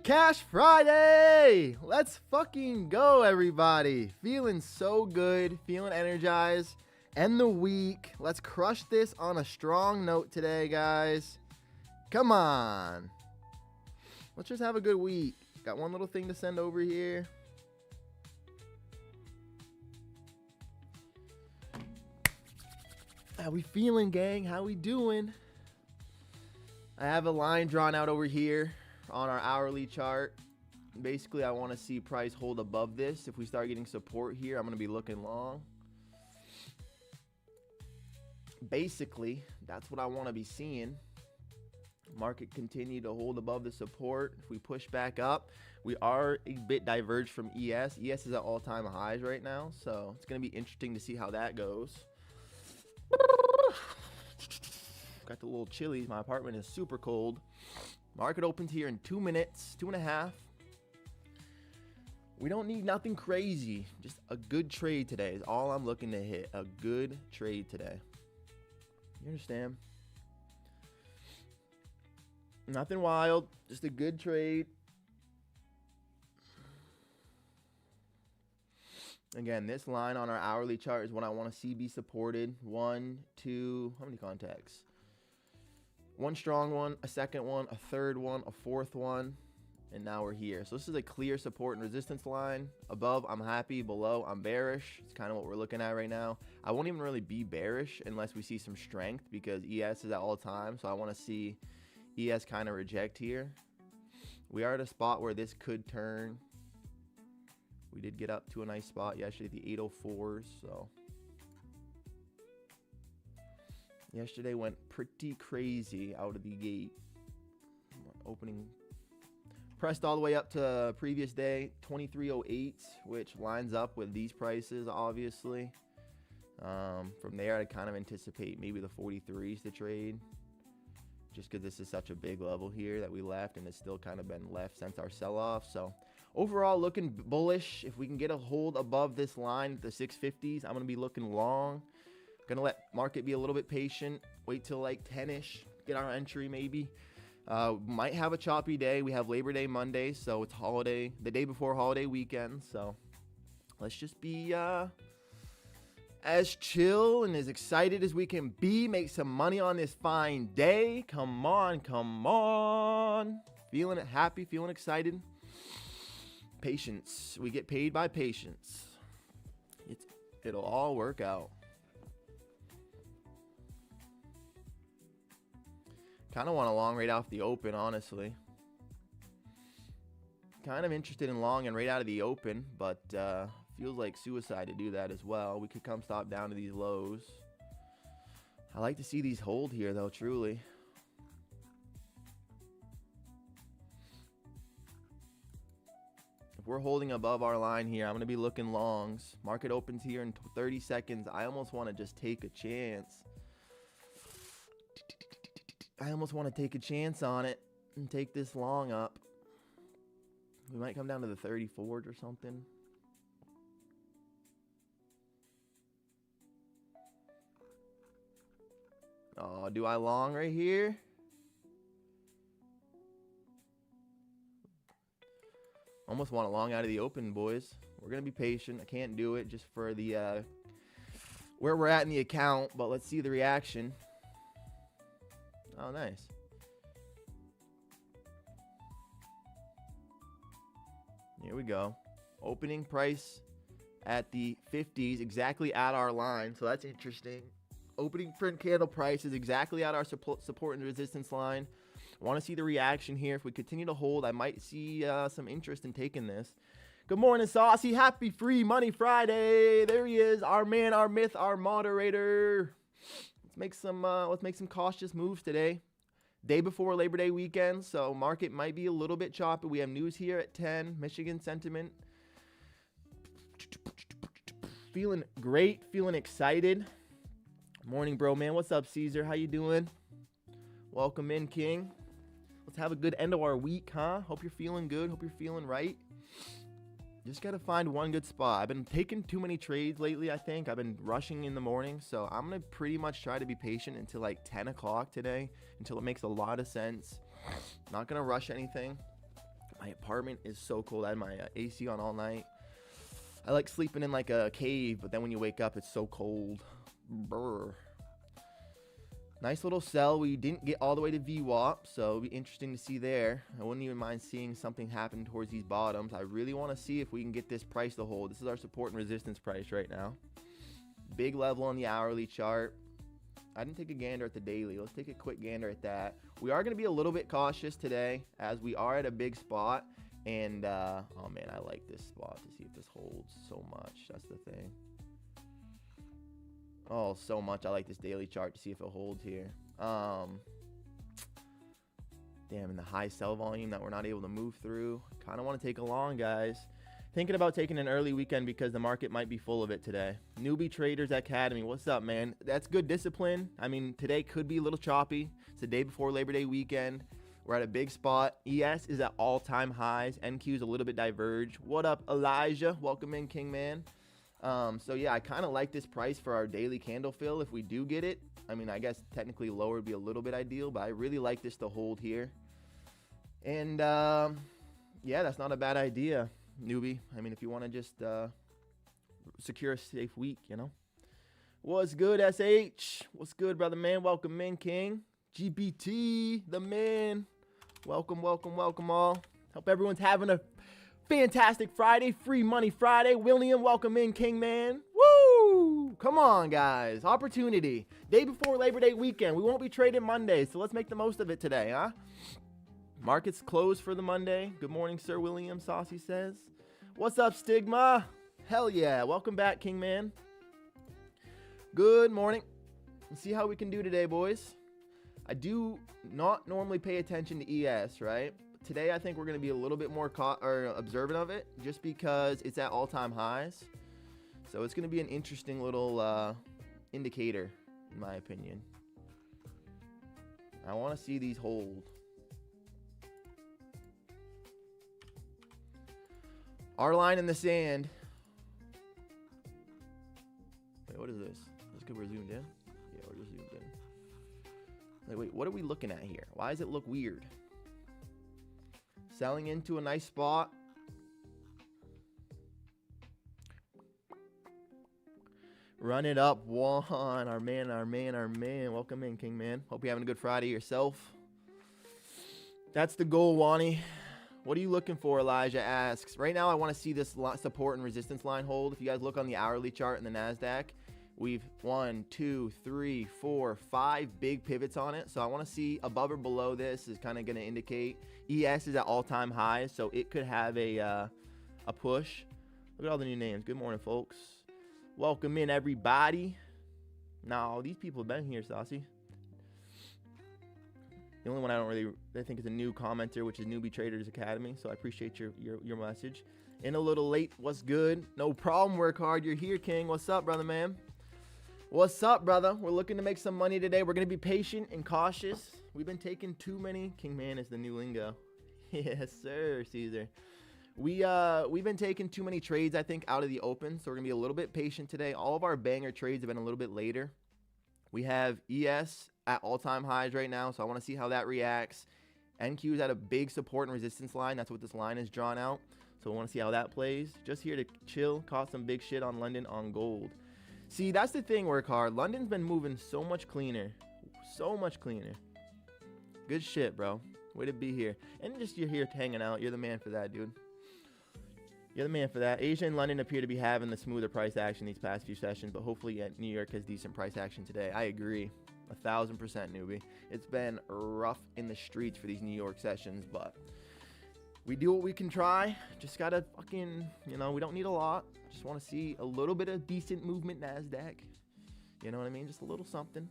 Cash Friday. Let's fucking go, everybody. Feeling so good, feeling energized. End the week. Let's crush this on a strong note today, guys. Come on. Let's just have a good week. Got one little thing to send over here. How we feeling, gang? How we doing? I have a line drawn out over here on our hourly chart. Basically, I want to see price hold above this. If we start getting support here, I'm going to be looking long. Basically, that's what I want to be seeing. Market continue to hold above the support. If we push back up, we are a bit diverged from ES. ES is at all-time highs right now, so it's going to be interesting to see how that goes. Got the little chillies. My apartment is super cold. Market opens here in 2 minutes, 2.5. We don't need nothing crazy. Just a good trade today is all I'm looking to hit. A good trade today. You understand? Nothing wild. Just a good trade. Again, this line on our hourly chart is what I want to see be supported. 1, 2, how many contacts? One strong one, a second one, a third one, a fourth one, and now we're here. So this is a clear support and resistance line. Above, I'm happy. Below, I'm bearish. It's kind of what we're looking at right now. I won't even really be bearish unless we see some strength because ES is at all time. So I want to see ES kind of reject here. We are at a spot where this could turn. We did get up to a nice spot yesterday, the 804s. So yesterday went pretty crazy out of the gate. Opening pressed all the way up to previous day 2308, which lines up with these prices, obviously. From there, I kind of anticipate maybe the 43s to trade, just because this is such a big level here that we left, and it's still kind of been left since our sell-off. So overall, looking bullish. If we can get a hold above this line, the 650s, I'm going to be looking long. Going to let market be a little bit patient. Wait till like 10-ish. Get our entry maybe. Might have a choppy day. We have Labor Day Monday, so it's holiday. The day before holiday weekend. So let's just be as chill and as excited as we can be. Make some money on this fine day. Come on, come on. Feeling it, happy, feeling excited. Patience. We get paid by patience. It'll all work out. Kind of want a long right off the open, honestly. Kind of interested in long and right out of the open, but feels like suicide to do that as well. We could come stop down to these lows. I like to see these hold here, though, truly. If we're holding above our line here, I'm going to be looking longs. Market opens here in 30 seconds. I almost want to just take a chance. I almost want to take a chance on it and take this long up. We might come down to the 34s or something. Oh, do I long right here? Almost want a long out of the open, boys. We're going to be patient. I can't do it just for the where we're at in the account, but let's see the reaction. Oh, nice. Here we go. Opening price at the 50s, exactly at our line. So that's interesting. Opening print candle price is exactly at our support and resistance line. Want to see the reaction here. If we continue to hold, I might see some interest in taking this. Good morning, Saucy. Happy Free Money Friday. There he is, our man, our myth, our moderator. Let's make some cautious moves today. Day before Labor Day weekend, so market might be a little bit choppy. We have news here at 10. Michigan sentiment. Feeling great, feeling excited. Morning, bro, man. What's up, Caesar? How you doing? Welcome in, King. Let's have a good end of our week, huh? Hope you're feeling good. Hope you're feeling right. Just got to find one good spot. I've been taking too many trades lately, I think. I've been rushing in the morning, so I'm going to pretty much try to be patient until like 10 o'clock today, until it makes a lot of sense. Not going to rush anything. My apartment is so cold. I had my AC on all night. I like sleeping in like a cave, but then when you wake up, it's so cold. Brr. Nice little sell. We didn't get all the way to VWAP, so it'll be interesting to see there. I wouldn't even mind seeing something happen towards these bottoms. I really want to see if we can get this price to hold. This is our support and resistance price right now. Big level on the hourly chart. I didn't take a gander at the daily. Let's take a quick gander at that. We are going to be a little bit cautious today as we are at a big spot. And, oh man, I like this spot to see if this holds so much. That's the thing. Oh, so much. I like this daily chart to see if it holds here. Damn, and the high sell volume that we're not able to move through. Kind of want to take a long, guys. Thinking about taking an early weekend because the market might be full of it today. Newbie Traders Academy. What's up, man? That's good discipline. I mean, today could be a little choppy. It's the day before Labor Day weekend. We're at a big spot. ES is at all-time highs. NQ is a little bit diverged. What up, Elijah? Welcome in, King Man. So yeah, I kind of like this price for our daily candle fill if we do get it. I mean, I guess technically lower would be a little bit ideal, but I really like this to hold here. And yeah, that's not a bad idea, newbie. I mean, if you want to just secure a safe week, you know. What's good, SH? What's good, brother man? Welcome in, King. GPT, the man. Welcome, welcome, welcome all. Hope everyone's having a fantastic Friday, free money Friday. William, welcome in, King Man. Woo! Come on, guys. Opportunity. Day before Labor Day weekend. We won't be trading Monday, so let's make the most of it today, huh? Markets closed for the Monday. Good morning, Sir William, Saucy says. What's up, Stigma? Hell yeah. Welcome back, King Man. Good morning. Let's see how we can do today, boys. I do not normally pay attention to ES, right? Today, I think we're going to be a little bit more observant of it just because it's at all-time highs. So it's going to be an interesting little indicator, in my opinion. I want to see these hold. Our line in the sand. Wait, what is this? Is this because we're zoomed in? Yeah, we're just zoomed in. Wait, what are we looking at here? Why does it look weird? Selling into a nice spot. Run it up one. Our man, our man, our man. Welcome in, King Man. Hope you're having a good Friday yourself. That's the goal, Wani. What are you looking for, Elijah asks. Right now, I want to see this support and resistance line hold. If you guys look on the hourly chart in the NASDAQ, we've 1, 2, 3, 4, 5 big pivots on it. So I want to see above or below this is kind of going to indicate ES is at all-time highs. So it could have a push. Look at all the new names. Good morning, folks. Welcome in, everybody. No, these people have been here, Saucy. The only one I think is a new commenter, which is Newbie Traders Academy. So I appreciate your message. In a little late, what's good? No problem, work hard. You're here, King. What's up, brother, man? What's up, brother? We're looking to make some money today. We're going to be patient and cautious. We've been taking too many. King Man is the new lingo. Yes, sir, Caesar. We've been taking too many trades, I think, out of the open. So we're going to be a little bit patient today. All of our banger trades have been a little bit later. We have ES at all-time highs right now, so I want to see how that reacts. NQ is at a big support and resistance line. That's what this line is drawn out. So I want to see how that plays. Just here to chill, caught some big shit on London on gold. See, that's the thing, work hard. London's been moving so much cleaner. So much cleaner. Good shit, bro. Way to be here. And just you're here hanging out. You're the man for that, dude. You're the man for that. Asia and London appear to be having the smoother price action these past few sessions, but hopefully New York has decent price action today. I agree. 1,000% newbie. It's been rough in the streets for these New York sessions, but we do what we can try. Just gotta fucking, you know, we don't need a lot. Just want to see a little bit of decent movement NASDAQ. You know what I mean? Just a little something.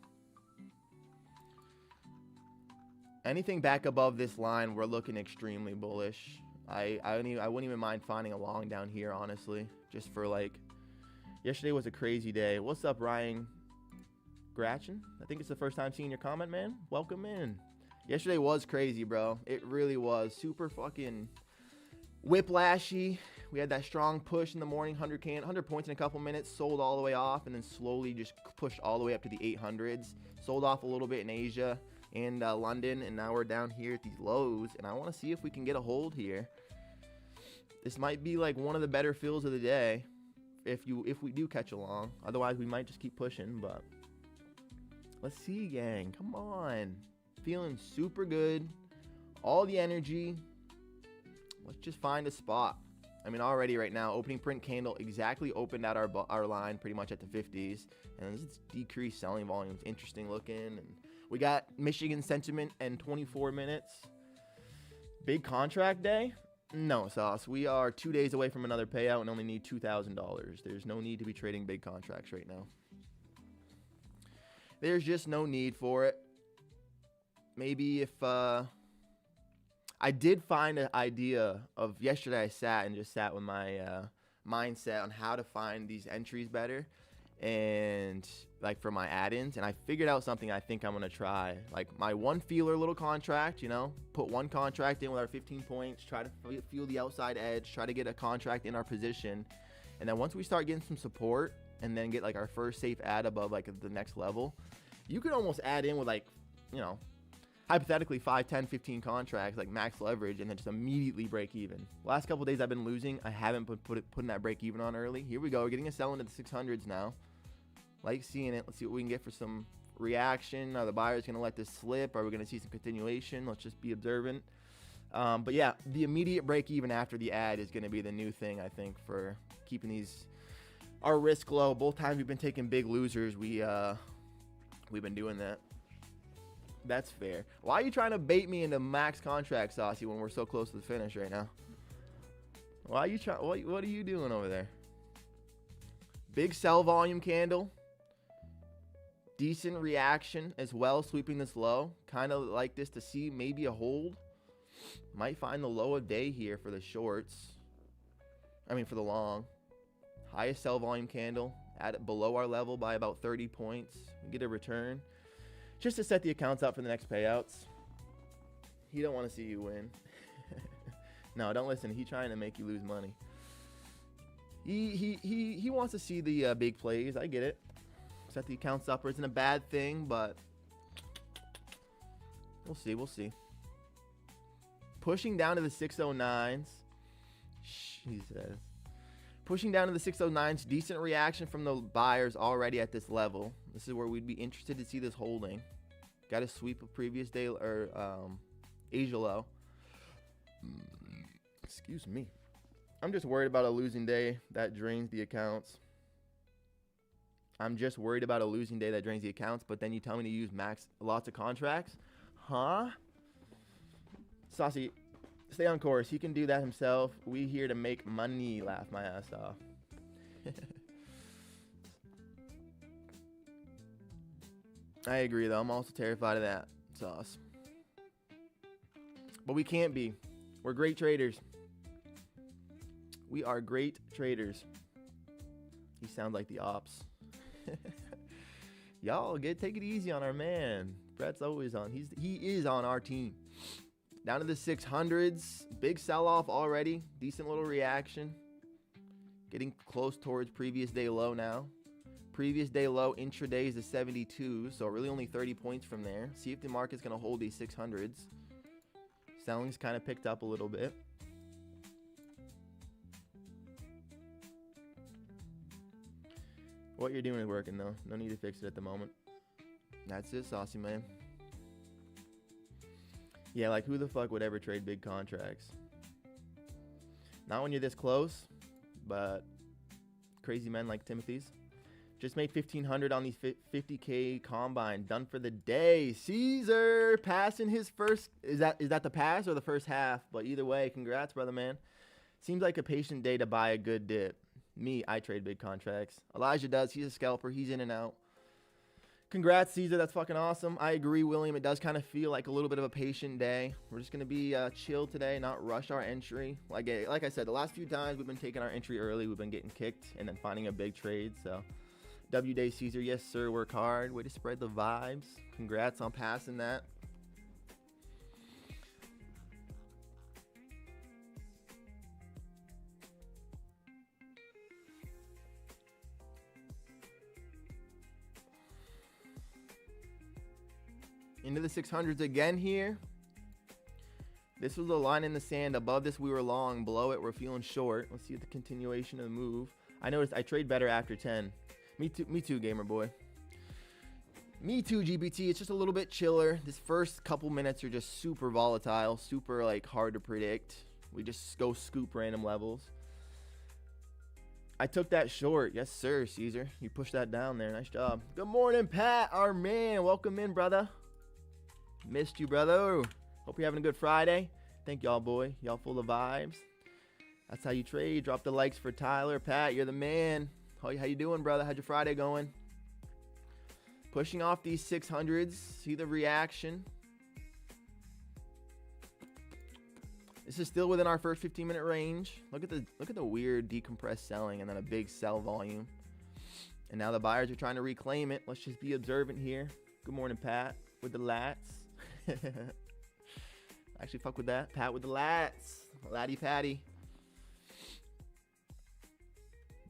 Anything back above this line, we're looking extremely bullish. I wouldn't even mind finding a long down here, honestly. Just for like, yesterday was a crazy day. What's up, Ryan Gratchen? I think it's the first time seeing your comment, man. Welcome in. Yesterday was crazy, bro. It really was. Super fucking whiplashy. We had that strong push in the morning, 100 points in a couple minutes, sold all the way off, and then slowly just pushed all the way up to the 800s. Sold off a little bit in Asia. and London, and now we're down here at these lows, and I want to see if we can get a hold here. This might be like one of the better fills of the day if we do catch along. Otherwise, we might just keep pushing, but let's see, gang. Come on. Feeling super good. All the energy. Let's just find a spot. I mean, already right now, opening print candle exactly opened out our line pretty much at the 50s. And this decreased selling volumes. Interesting looking. And we got Michigan sentiment in 24 minutes. Big contract day? No, Sauce. We are 2 days away from another payout and only need $2,000. There's no need to be trading big contracts right now. There's just no need for it. Maybe if I did find an idea of yesterday. I sat with my mindset on how to find these entries better, and like for my add-ins, and I figured out something I think I'm gonna try. Like my one feeler little contract, you know, put one contract in with our 15 points, try to feel the outside edge, try to get a contract in our position, and then once we start getting some support, and then get like our first safe add above like the next level, you could almost add in with like, you know, hypothetically 5, 10, 15 contracts, like max leverage, and then just immediately break even. Last couple days I've been losing. I haven't putting that break even on early. Here we go. We're getting a sell into the 600s now. Like seeing it. Let's see what we can get for some reaction. Are the buyers going to let this slip? Are we going to see some continuation? Let's just be observant. But yeah, the immediate break even after the ad is going to be the new thing, I think, for keeping our risk low. Both times we've been taking big losers, we've been doing that. That's fair. Why are you trying to bait me into max contract, Saucy, when we're so close to the finish right now? Why are you trying? What are you doing over there? Big sell volume candle. Decent reaction as well, sweeping this low. Kind of like this to see maybe a hold. Might find the low of day here for the shorts. I mean for the long. Highest sell volume candle. At it below our level by about 30 points. We get a return. Just to set the accounts up for the next payouts. He don't want to see you win. No, don't listen. He trying to make you lose money. He wants to see the big plays. I get it. Set the accounts up isn't a bad thing, but we'll see. Pushing down to the 609s. Jesus. Pushing down to the 609s. Decent reaction from the buyers already at this level. This is where we'd be interested to see this holding. Got a sweep of previous day or Asia low. Excuse me. I'm just worried about a losing day that drains the accounts. But then you tell me to use lots of contracts? Huh? Saucy, stay on course. He can do that himself. We here to make money. Laugh my ass off. I agree, though. I'm also terrified of that, Sauce. But we can't be. We're great traders. We are great traders. He sounds like the ops. Y'all, take it easy on our man. Brett's always on. He is on our team. Down to the 600s. Big sell-off already. Decent little reaction. Getting close towards previous day low now. Previous day low intraday is the 72, so really only 30 points from there. See if the market's going to hold these 600s. Selling's kind of picked up a little bit. What you're doing is working, though. No need to fix it at the moment. That's it, Saucy man. Yeah, like who the fuck would ever trade big contracts? Not when you're this close, but crazy men like Timothy's. Just made 1,500 on these 50K combine. Done for the day. Caesar passing his first. Is that the pass or the first half? But either way, congrats, brother man. Seems like a patient day to buy a good dip. Me, I trade big contracts. Elijah does. He's a scalper. He's in and out. Congrats, Caesar. That's fucking awesome. I agree, William. It does kind of feel like a little bit of a patient day. We're just going to be chill today, not rush our entry. Like I said, the last few times we've been taking our entry early. We've been getting kicked and then finding a big trade. So, W Day Caesar. Yes, sir. Work hard. Way to spread the vibes. Congrats on passing that. into the 600s again here. This was a line in the sand. Above this, we were long. Below it, we're feeling short. Let's see the continuation of the move. I noticed I trade better after 10. Me too, gamer boy. Me too, GPT. It's just a little bit chiller. This first couple minutes are just super volatile, super like hard to predict. We just go scoop random levels. I took that short. Yes, sir, Caesar. You pushed that down there. Nice job. Good morning, Pat, our man. Welcome in, brother. Missed you, brother. Hope you're having a good Friday. Thank y'all, boy. Y'all full of vibes. That's how you trade. Drop the likes for Tyler. Pat, you're the man. How you doing, brother? How's your Friday going? Pushing off these 600s. See the reaction. This is still within our first 15-minute range. Look at the weird decompressed selling and then a big sell volume. And now the buyers are trying to reclaim it. Let's just be observant here. Good morning, Pat, with the lats. Actually, fuck with that. Pat with the lats. Laddie patty.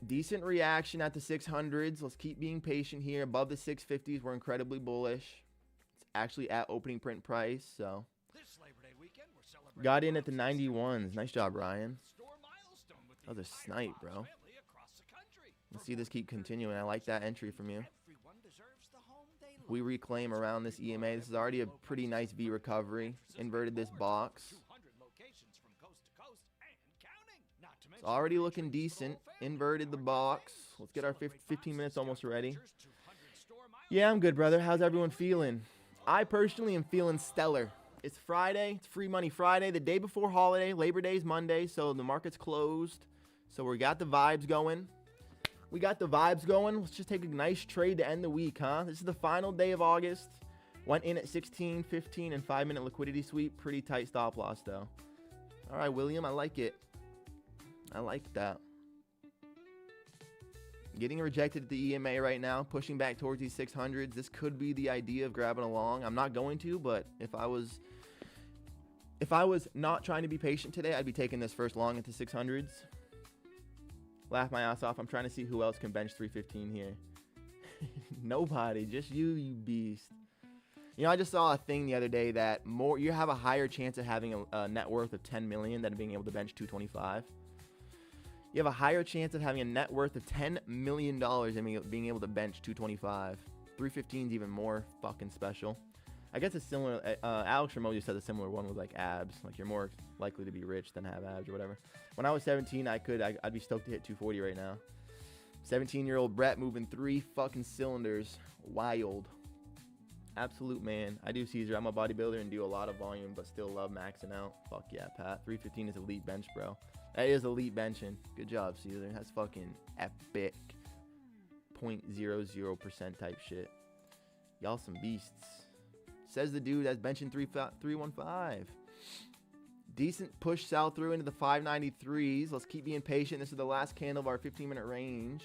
Decent reaction at the 600s. Let's keep being patient here. Above the 650s, we're incredibly bullish. It's actually at opening print price, so. Got in at the 91s. Nice job, Ryan. That was a snipe, bro. Let's see this keep continuing. I like that entry from you. We reclaim around this EMA. This is already a pretty nice V recovery. Inverted this box. It's already looking decent. Inverted the box. Let's get our 15 minutes almost ready. Yeah, I'm good, brother. How's everyone feeling? I personally am feeling stellar. It's Friday. It's Free Money Friday. The day before holiday. Labor Day is Monday, so the market's closed. So we got the vibes going. Let's just take a nice trade to end the week, huh? This is the final day of August. Went in at 16, 15, and 5-minute liquidity sweep. Pretty tight stop loss, though. All right, William, I like it. I like that. Getting rejected at the EMA right now. Pushing back towards these 600s. This could be the idea of grabbing along. I'm not going to, but if I was not trying to be patient today, I'd be taking this first long at the 600s. Laugh my ass off. I'm trying to see who else can bench 315 here. Nobody. Just you beast. You know, I just saw a thing the other day that you have a higher chance of having a net worth of 10 million than being able to bench 225. You have a higher chance of having a net worth of $10 million than being able to bench 225. 315 is even more fucking special. I guess it's similar. Alex Ramosi said a similar one with like abs. Like you're more likely to be rich than have abs or whatever. When I was 17, I'd be stoked to hit 240 right now. 17-year-old Brett moving 3 fucking cylinders. Wild. Absolute man. I do Caesar. I'm a bodybuilder and do a lot of volume, but still love maxing out. Fuck yeah, Pat. 315 is elite bench, bro. That is elite benching. Good job, Caesar. That's fucking epic. 0.00% type shit. Y'all some beasts. Says the dude that's benching 315. Decent push sell through into the 593s. Let's keep being patient. This is the last candle of our 15-minute range.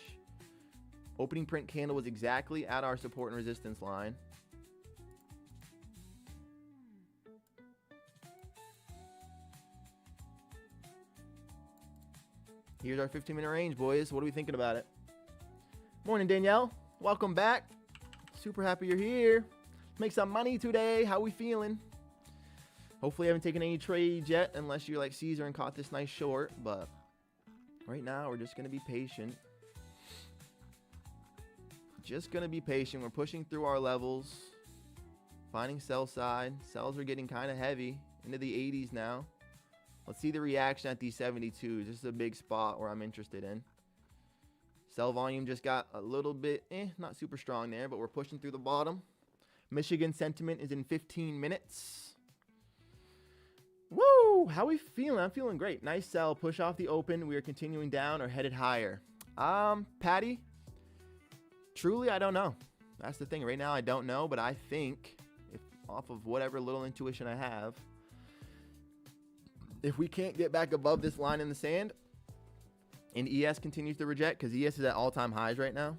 Opening print candle was exactly at our support and resistance line. Here's our 15-minute range, boys. What are we thinking about it? Morning, Danielle. Welcome back. Super happy you're here. Make some money today. How we feeling? Hopefully I haven't taken any trades yet, unless you're like Caesar and caught this nice short. But right now, we're just going to be patient. We're pushing through our levels. Finding sell side. Sells are getting kind of heavy. Into the 80s now. Let's see the reaction at these 72s. This is a big spot where I'm interested in. Sell volume just got a little bit, not super strong there, but we're pushing through the bottom. Michigan sentiment is in 15 minutes. Woo! How we feeling? I'm feeling great. Nice sell. Push off the open. We are continuing down or headed higher. Patty, truly, I don't know. That's the thing. Right now, I don't know, but I think, if off of whatever little intuition I have, if we can't get back above this line in the sand and ES continues to reject, because ES is at all-time highs right now.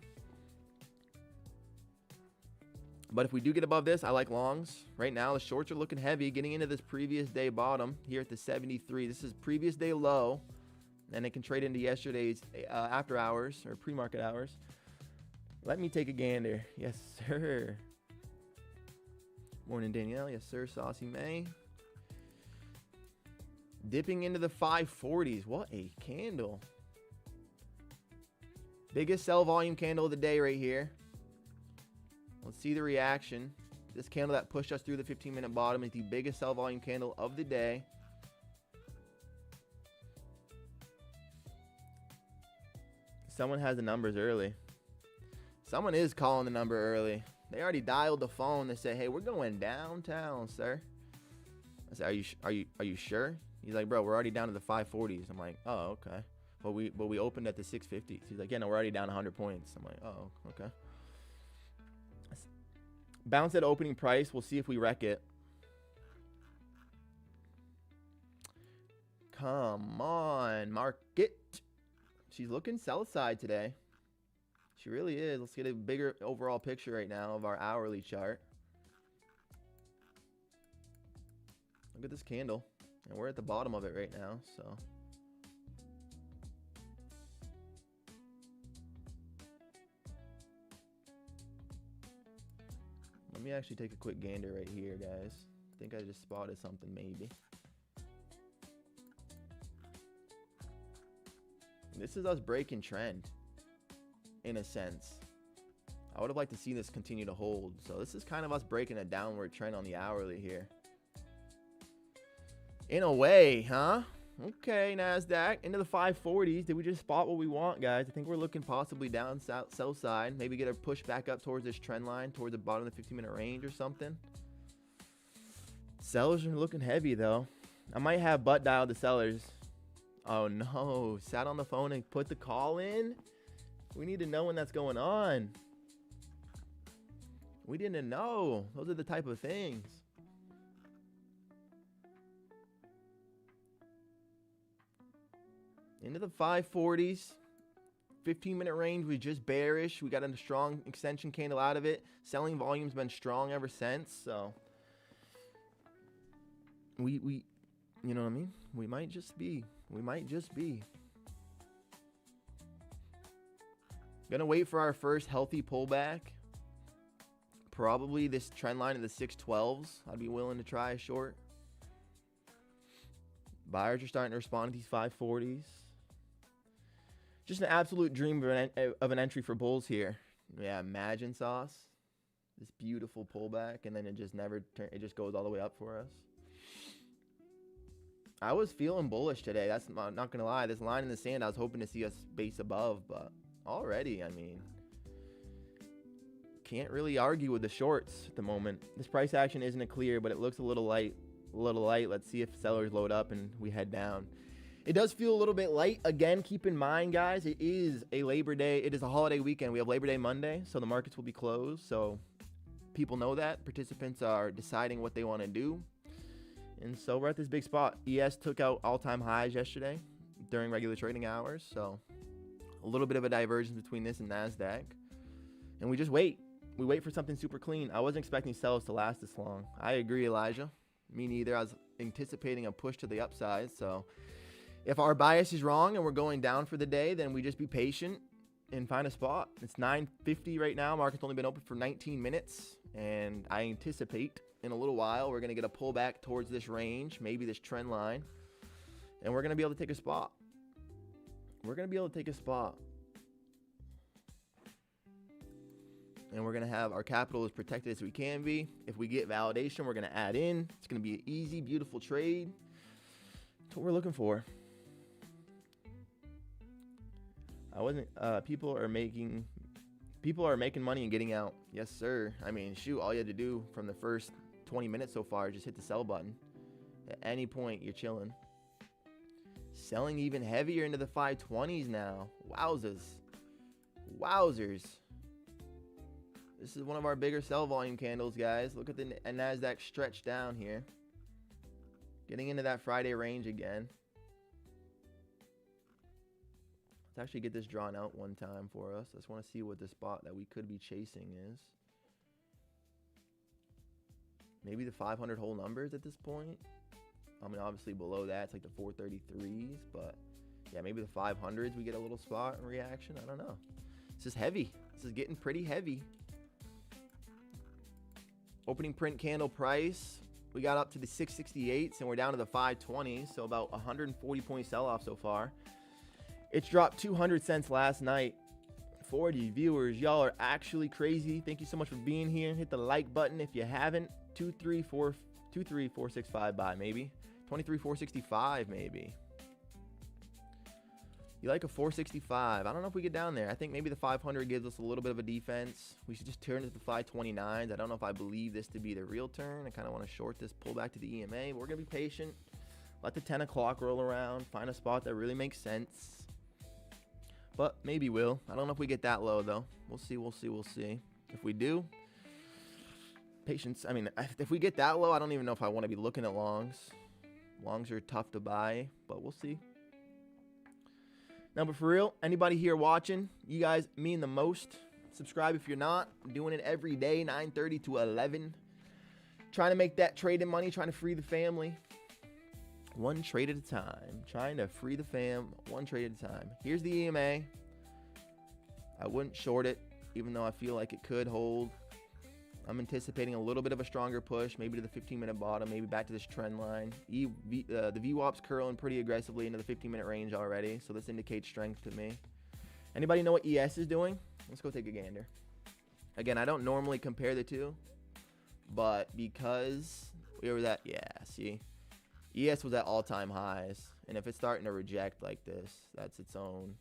But if we do get above this, I like longs. Right now, the shorts are looking heavy, getting into this previous day bottom here at the 73. This is previous day low, and it can trade into yesterday's after hours or pre-market hours. Let me take a gander. Yes, sir. Morning, Danielle. Yes, sir. Saucy May. Dipping into the 540s. What a candle. Biggest sell volume candle of the day right here. Let's see the reaction. This candle that pushed us through the 15-minute bottom is the biggest sell volume candle of the day. Someone has the numbers early. Someone is calling the number early. They already dialed the phone. They say, "Hey, we're going downtown, sir." I said, "Are you sure?" He's like, "Bro, we're already down to the 540s." I'm like, "Oh, okay." But we opened at the 650s. He's like, "Yeah, no, we're already down 100 points." I'm like, "Oh, okay." Bounce at opening price. We'll see if we wreck it. Come on, market. She's looking sell side today. She really is. Let's get a bigger overall picture right now of our hourly chart. Look at this candle. And we're at the bottom of it right now, so. Let me actually take a quick gander right here, guys. I think I just spotted something maybe. This is us breaking trend, in a sense. I would have liked to see this continue to hold. So this is kind of us breaking a downward trend on the hourly here. In a way, huh? Okay, NASDAQ into the 540s. Did we just spot what we want, guys? I think we're looking possibly down sell side. Maybe get a push back up towards this trend line, towards the bottom of the 15-minute range or something. Sellers are looking heavy, though. I might have butt dialed the sellers. Oh, no. Sat on the phone and put the call in? We need to know when that's going on. We didn't know. Those are the type of things. Into the 540s. 15-minute range was just bearish. We got a strong extension candle out of it. Selling volume's been strong ever since. So we you know what I mean? We might just be. Gonna wait for our first healthy pullback. Probably this trend line of the 612s. I'd be willing to try a short. Buyers are starting to respond to these 540s. Just an absolute dream of an entry for bulls here. Yeah, imagine sauce. This beautiful pullback, and then it just it just goes all the way up for us. I was feeling bullish today. That's I'm not gonna lie. This line in the sand, I was hoping to see us base above, but already, I mean, can't really argue with the shorts at the moment. This price action isn't clear, but it looks a little light. Let's see if sellers load up and we head down. It does feel a little bit light. Again, keep in mind, guys, it is a Labor Day. It is a holiday weekend. We have Labor Day Monday, so the markets will be closed. So people know that. Participants are deciding what they want to do. And so we're at this big spot. ES took out all-time highs yesterday during regular trading hours. So a little bit of a divergence between this and NASDAQ. And we just wait. We wait for something super clean. I wasn't expecting sales to last this long. I agree, Elijah. Me neither. I was anticipating a push to the upside. So if our bias is wrong and we're going down for the day, then we just be patient and find a spot. It's 9:50 right now. Market's only been open for 19 minutes. And I anticipate in a little while we're going to get a pullback towards this range, maybe this trend line. And we're going to be able to take a spot. And we're going to have our capital as protected as we can be. If we get validation, we're going to add in. It's going to be an easy, beautiful trade. That's what we're looking for. People are making money and getting out. Yes, sir. I mean, shoot, all you had to do from the first 20 minutes so far is just hit the sell button. At any point, you're chilling. Selling even heavier into the 520s now. Wowzers. This is one of our bigger sell volume candles, guys. Look at the NASDAQ stretch down here. Getting into that Friday range again. Let's actually get this drawn out one time for us. I just want to see what the spot that we could be chasing is. Maybe the 500 whole numbers at this point. I mean, obviously below that, it's like the 433s. But yeah, maybe the 500s, we get a little spot and reaction. I don't know. This is heavy. This is getting pretty heavy. Opening print candle price, we got up to the 668s and we're down to the 520s, so about 140 point sell-off so far. It's dropped 200 cents last night. 40 viewers, y'all are actually crazy. Thank you so much for being here. Hit the like button if you haven't. 23465 buy maybe. 23465 maybe. You like a 465? I don't know if we get down there. I think maybe the 500 gives us a little bit of a defense. We should just turn it to the 529s. I don't know if I believe this to be the real turn. I kind of want to short this, pull back to the EMA. We're going to be patient. Let the 10 o'clock roll around. Find a spot that really makes sense. But maybe we'll. I don't know if we get that low, though. We'll see, we'll see, we'll see. If we do, patience. I mean, if we get that low, I don't even know if I want to be looking at longs. Longs are tough to buy, but we'll see. Now, but for real, anybody here watching, you guys mean the most. Subscribe if you're not. I'm doing it every day, 9:30 to 11. Trying to make that trading money, trying to free the family. One trade at a time. Trying to free the fam, one trade at a time. Here's the EMA. I wouldn't short it, even though I feel like it could hold. I'm anticipating a little bit of a stronger push, maybe to the 15-minute bottom, maybe back to this trend line. The VWAP's curling pretty aggressively into the 15-minute range already, so this indicates strength to me. Anybody know what ES is doing? Let's go take a gander. Again, I don't normally compare the two, but because we were at, yeah, see, ES was at all-time highs, and if it's starting to reject like this, that's its own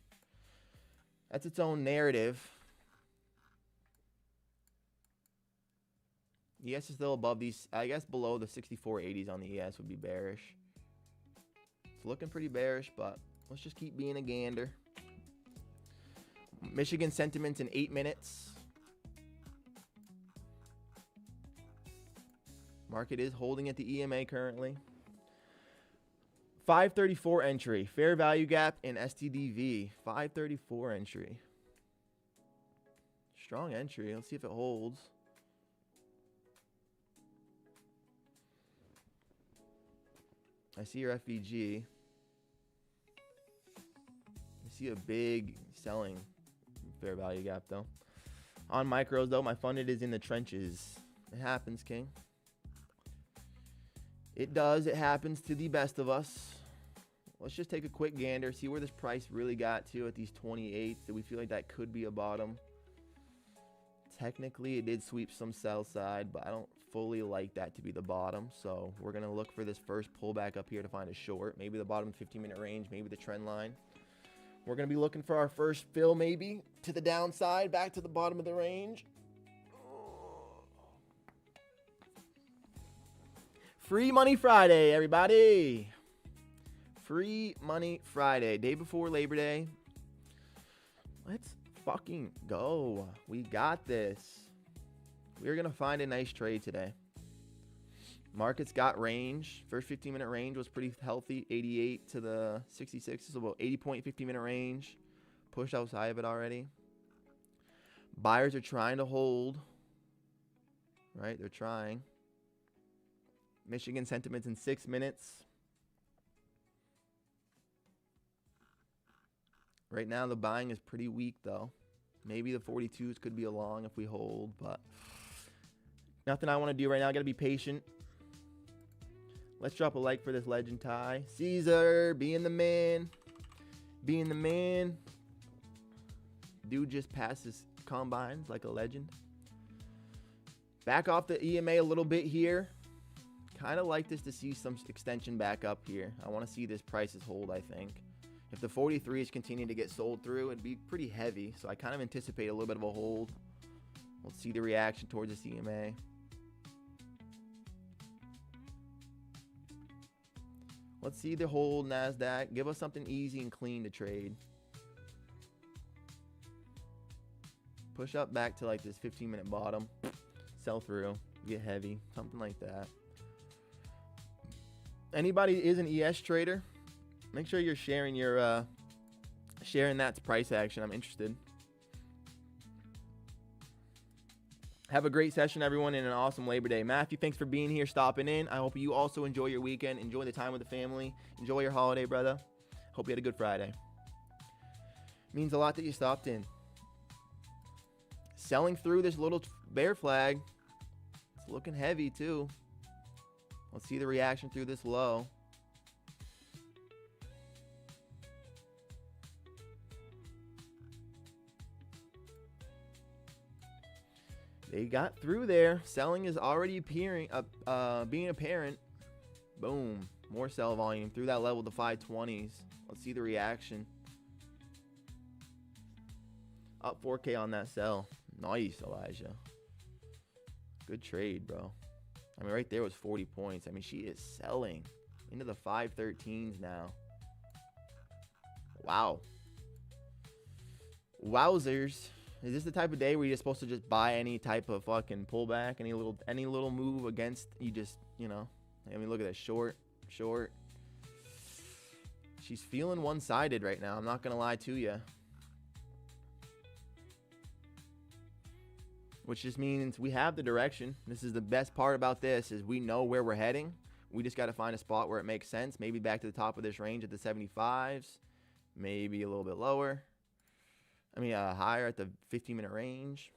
narrative. ES is still above these, I guess below the 6480s on the ES would be bearish. It's looking pretty bearish, but let's just keep being a gander. Michigan sentiments in 8 minutes. Market is holding at the EMA currently. 534 entry. Fair value gap in STDV. 534 entry. Strong entry. Let's see if it holds. I see your FVG. I see a big selling fair value gap though. On micros though, my funded is in the trenches. It happens, King. It does. It happens to the best of us. Let's just take a quick gander, see where this price really got to at these 28s. Do we feel like that could be a bottom? Technically, it did sweep some sell side, but I don't fully like that to be the bottom. So we're going to look for this first pullback up here to find a short. Maybe the bottom 15-minute range, maybe the trend line. We're going to be looking for our first fill maybe to the downside, back to the bottom of the range. Free Money Friday, everybody. Free Money Friday, day before Labor Day. Let's fucking go. We got this. We're going to find a nice trade today. Market's got range. First 15-minute range was pretty healthy. 88 to the 66 is about 80-point 15-minute range. Pushed outside of it already. Buyers are trying to hold. Right? They're trying. Michigan sentiments in 6 minutes. Right now, the buying is pretty weak, though. Maybe the 42s could be a long if we hold, but nothing I want to do right now. I got to be patient. Let's drop a like for this legend tie. Caesar, being the man. Being the man. Dude just passes combines like a legend. Back off the EMA a little bit here. Kind of like this to see some extension back up here. I want to see this prices hold, I think. If the 43s continue to get sold through, it'd be pretty heavy. So I kind of anticipate a little bit of a hold. We'll see the reaction towards the CMA. Let's see the hold, NASDAQ. Give us something easy and clean to trade. Push up back to like this 15-minute bottom. Sell through. Get heavy. Something like that. Anybody is an ES trader? Make sure you're sharing your sharing that price action. I'm interested. Have a great session, everyone, and an awesome Labor Day. Matthew, thanks for being here, stopping in. I hope you also enjoy your weekend. Enjoy the time with the family. Enjoy your holiday, brother. Hope you had a good Friday. Means a lot that you stopped in. Selling through this little bear flag. It's looking heavy too. Let's see the reaction through this low. They got through there. Selling is already appearing, being apparent. Boom. More sell volume through that level, the 520s. Let's see the reaction. Up 4K on that sell. Nice, Elijah. Good trade, bro. I mean, right there was 40 points. I mean, she is selling into the 513s now. Wow. Wowzers. Is this the type of day where you're supposed to just buy any type of fucking pullback, any little move against you? Just, you know, I mean, look at that short. She's feeling one-sided right now. I'm not gonna lie to you. Which just means we have the direction. This is the best part about this, is we know where we're heading. We just got to find a spot where it makes sense. Maybe back to the top of this range at the 75s. Maybe a little bit lower. I mean, higher at the 15-minute range.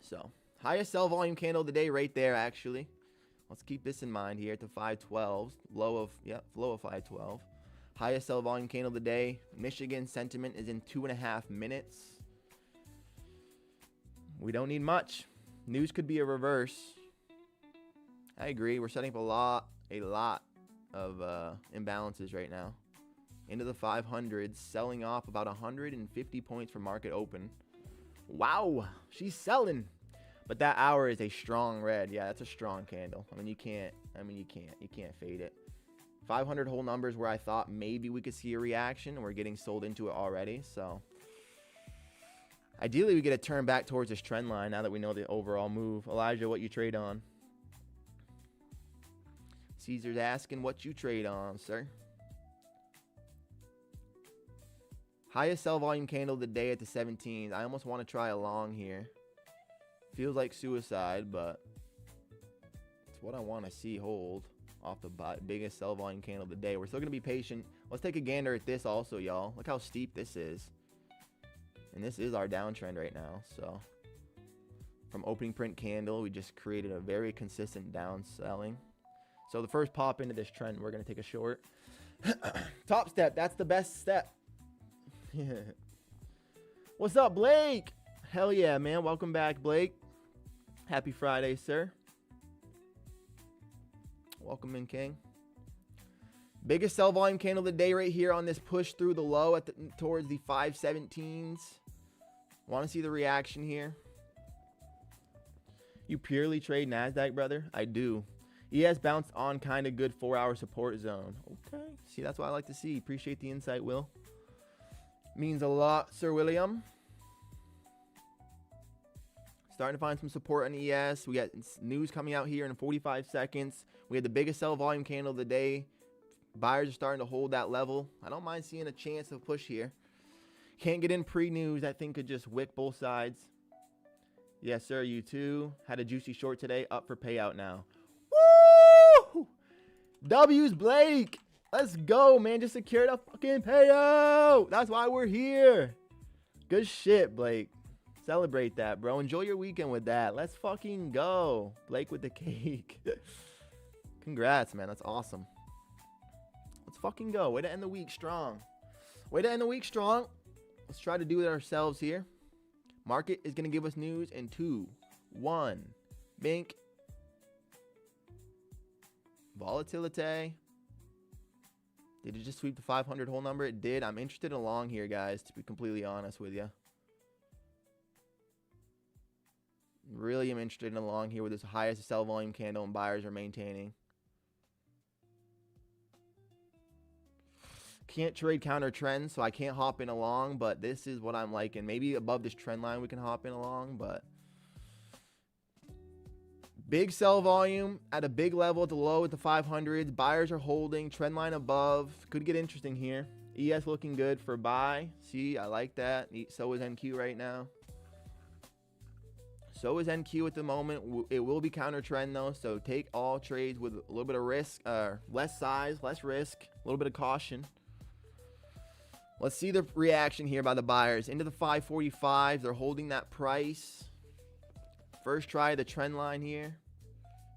So, highest sell volume candle of the day right there, actually. Let's keep this in mind here at the 512s. Low of 512. Highest sell volume candle of the day. Michigan sentiment is in 2.5 minutes. We don't need much. News could be a reverse. I agree. We're setting up a lot of imbalances right now. Into the 500s, selling off about 150 points from market open. Wow, she's selling. But that hour is a strong red. Yeah, that's a strong candle. I mean, you can't fade it. 500 whole numbers where I thought maybe we could see a reaction, and we're getting sold into it already. So ideally, we get a turn back towards this trend line now that we know the overall move. Elijah, what you trade on? Caesar's asking what you trade on, sir. Highest sell volume candle of the day at the 17s. I almost want to try a long here. Feels like suicide, but it's what I want to see hold off the biggest sell volume candle of the day. We're still going to be patient. Let's take a gander at this also, y'all. Look how steep this is. And this is our downtrend right now. So from opening print candle, we just created a very consistent down selling. So the first pop into this trend, we're going to take a short. Top step, that's the best step. What's up, Blake? Hell yeah, man. Welcome back, Blake. Happy Friday, sir. Welcome in, King. Biggest sell volume candle of the day right here on this push through the low at towards the 517s. Want to see the reaction here? You purely trade NASDAQ, brother? I do. He has bounced on kind of good 4-hour support zone. Okay. See, that's what I like to see. Appreciate the insight, Will. Means a lot, Sir William. Starting to find some support on ES. We got news coming out here in 45 seconds. We had the biggest sell volume candle of the day. Buyers are starting to hold that level. I don't mind seeing a chance of push here. Can't get in pre-news. I think could just wick both sides. Yes, sir. You too. Had a juicy short today. Up for payout now. Woo! W's, Blake. Let's go, man. Just secured a fucking payout. That's why we're here. Good shit, Blake. Celebrate that, bro. Enjoy your weekend with that. Let's fucking go. Blake with the cake. Congrats, man. That's awesome. Let's fucking go. Way to end the week strong. Way to end the week strong. Let's try to do it ourselves here. Market is going to give us news in 2, 1. Bink. Volatility. Did it just sweep the 500 whole number? It did. I'm interested in a long here, guys, to be completely honest with you. Really am interested in a long here with this highest sell volume candle and buyers are maintaining. Can't trade counter trends, so I can't hop in along, but this is what I'm liking. Maybe above this trend line we can hop in along, but big sell volume at a big level at the low at the 500s. Buyers are holding. Trend line above. Could get interesting here. ES looking good for buy. See, I like that. So is NQ right now. So is NQ at the moment. It will be counter trend though, so take all trades with a little bit of risk. Less size, less risk, a little bit of caution. Let's see the reaction here by the buyers. Into the 545s. They're holding that price. First try the trend line here.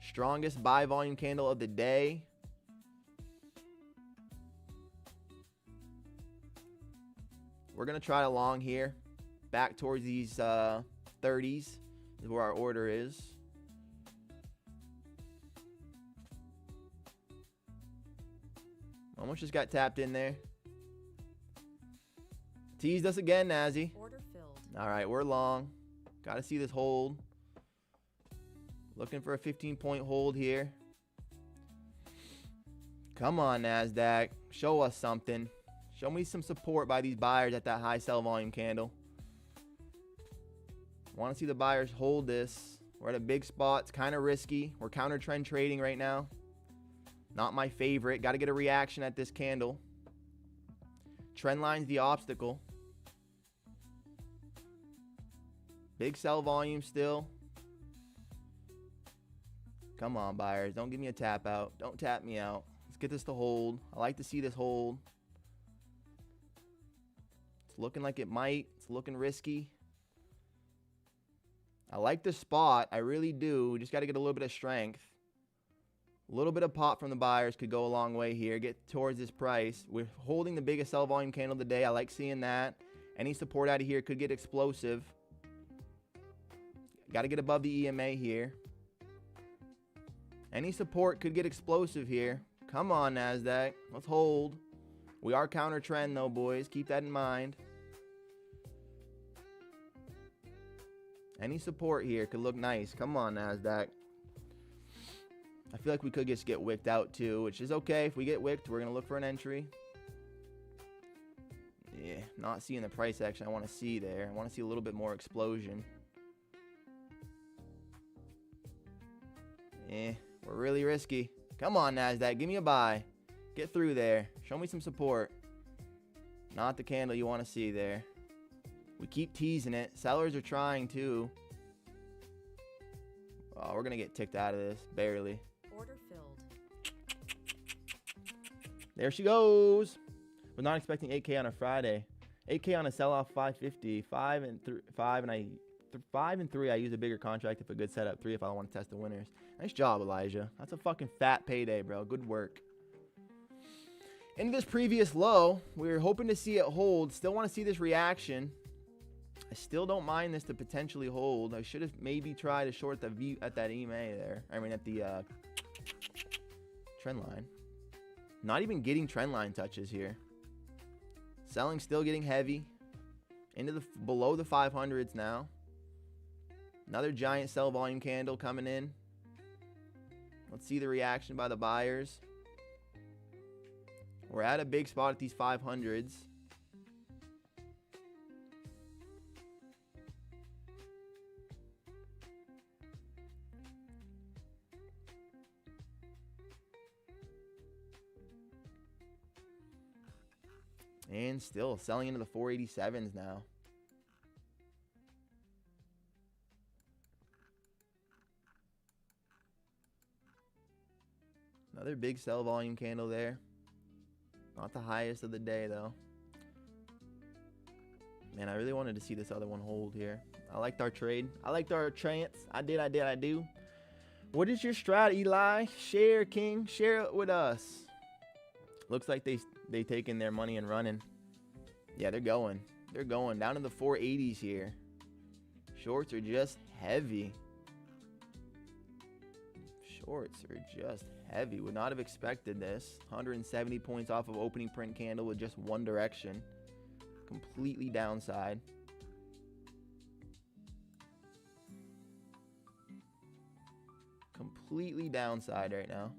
Strongest buy volume candle of the day. We're going to try a long here. Back towards these 30s is where our order is. Almost just got tapped in there. Teased us again, Nazi. Order filled. All right, we're long. Got to see this hold. Looking for a 15-point hold here. Come on, NASDAQ. Show us something. Show me some support by these buyers at that high sell volume candle. Want to see the buyers hold this. We're at a big spot. It's kind of risky. We're counter trend trading right now. Not my favorite. Got to get a reaction at this candle. Trend line's the obstacle. Big sell volume still. Come on, buyers. Don't give me a tap out. Don't tap me out. Let's get this to hold. I like to see this hold. It's looking like it might. It's looking risky. I like the spot. I really do. We just got to get a little bit of strength. A little bit of pop from the buyers could go a long way here. Get towards this price. We're holding the biggest sell volume candle today. I like seeing that. Any support out of here could get explosive. Got to get above the EMA here. Any support could get explosive here. Come on, NASDAQ. Let's hold. We are counter trend though, boys. Keep that in mind. Any support here could look nice. Come on, NASDAQ. I feel like we could just get wicked out too, which is okay. If we get wicked, we're going to look for an entry. Yeah, not seeing the price action I want to see there. I want to see a little bit more explosion. Yeah, we're really risky. Come on, NASDAQ. Give me a buy. Get through there. Show me some support. Not the candle you want to see there. We keep teasing it. Sellers are trying too. Oh, we're going to get ticked out of this. Barely. Order filled. There she goes. Was not expecting 8K on a Friday. 8K on a sell-off 550. 5 and 3. I use a bigger contract if a good setup. 3 if I want to test the winners. Nice job, Elijah. That's a fucking fat payday, bro. Good work. In this previous low, we were hoping to see it hold. Still want to see this reaction. I still don't mind this to potentially hold. I should have maybe tried to short the view at that EMA there. I mean, at the trend line. Not even getting trend line touches here. Selling still getting heavy. Into the below the 500s now. Another giant sell volume candle coming in. Let's see the reaction by the buyers. We're at a big spot at these 500s. And still selling into the 487s now. Another big sell volume candle there. Not the highest of the day, though. Man, I really wanted to see this other one hold here. I liked our trade. I liked our chance. I do. What is your strat, Eli? Share, King. Share it with us. Looks like they taking their money and running. Yeah, they're going. They're going down in the 480s here. Shorts are just heavy. Shorts are just heavy. Would not have expected this. 170 points off of opening print candle with just one direction. Completely downside. Completely downside right now.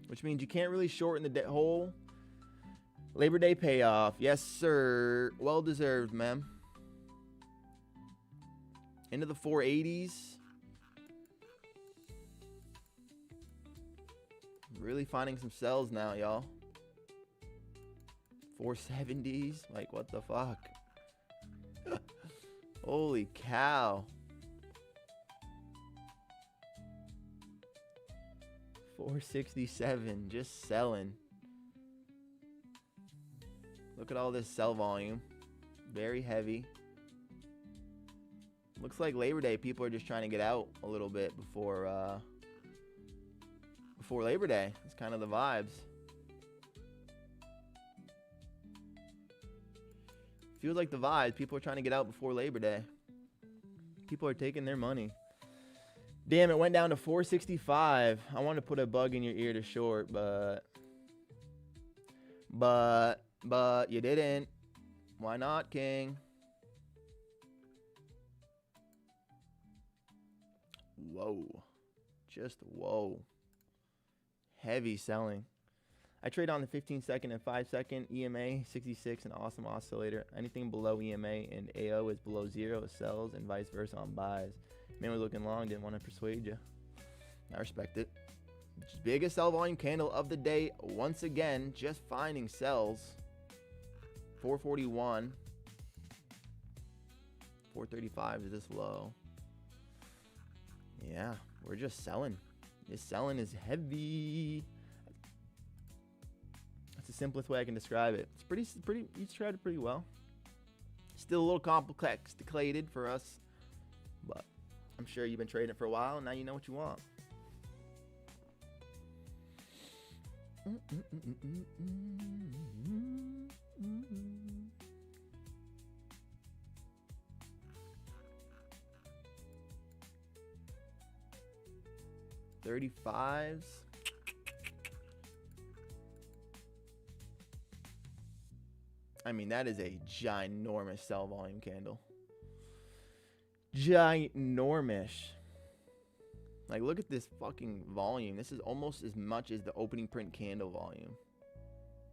Which means you can't really shorten the whole Labor Day payoff. Yes, sir. Well deserved, ma'am. Into the 480s. Really finding some sells now, y'all. 470s. Like, what the fuck? Holy cow. 467, just selling. Look at all this sell volume. Very heavy. Looks like Labor Day, people are just trying to get out a little bit before Labor Day. It's kind of the vibes. Feels like the vibes. People are trying to get out before Labor Day. People are taking their money. Damn, it went down to 465. I wanted to put a bug in your ear to short, but you didn't. Why not, King? Whoa. Just whoa. Heavy selling. I trade on the 15-second and 5-second. EMA 66, an awesome oscillator. Anything below EMA and AO is below 0, it sells, and vice versa on buys. Man was looking long, didn't want to persuade you. I respect it. Biggest sell volume candle of the day. Once again, just finding sells. 441. 435 is this low. Yeah, we're just selling. This selling is heavy. That's the simplest way I can describe it. It's pretty. You described it pretty well. Still a little complicated for us, but I'm sure you've been trading it for a while, and now you know what you want. $35s. I mean, that is a ginormous sell volume candle. Ginormous. Like, look at this fucking volume. This is almost as much as the opening print candle volume.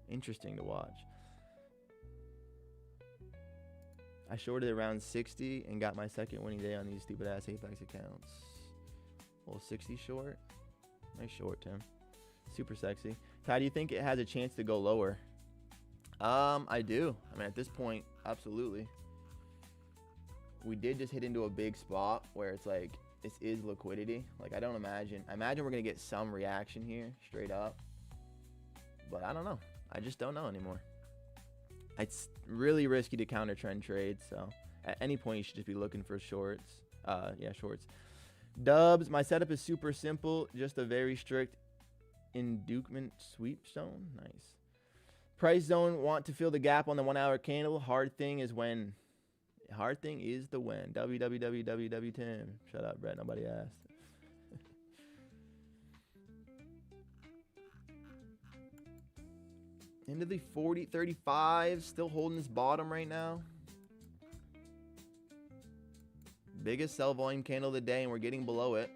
Interesting to watch. I shorted around 60 and got my second winning day on these stupid ass Apex accounts. Little 60 short. Nice short, Tim. Super sexy. How do you think it has a chance to go lower? I do. I mean, at this point, absolutely. We did just hit into a big spot where it's like, this is liquidity. Like, I imagine we're going to get some reaction here, straight up. But I don't know. I just don't know anymore. It's really risky to counter trend trade, so at any point you should just be looking for shorts. Yeah, shorts. Dubs, my setup is super simple, just a very strict inducement sweep zone. Nice. Price zone, want to fill the gap on the 1 hour candle. Hard thing is the when. www.Tim. Shut up, Brett. Nobody asked. Into the 35, still holding this bottom right now. Biggest sell volume candle of the day, and we're getting below it.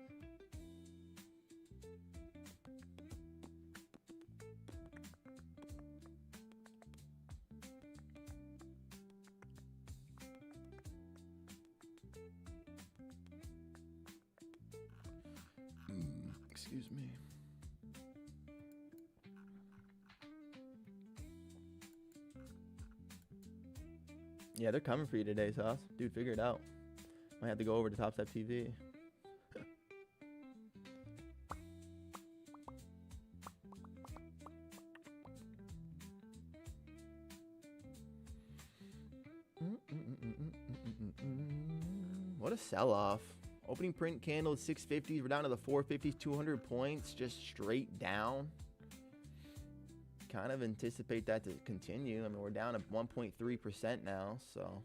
Excuse me. Yeah, they're coming for you today, Sauce. Dude, figure it out. Might have to go over to Topstep TV. What a sell-off. Opening print candle at 650s. We're down to the 450s, 200 points, just straight down. Kind of anticipate that to continue. I mean, we're down to 1.3% now, so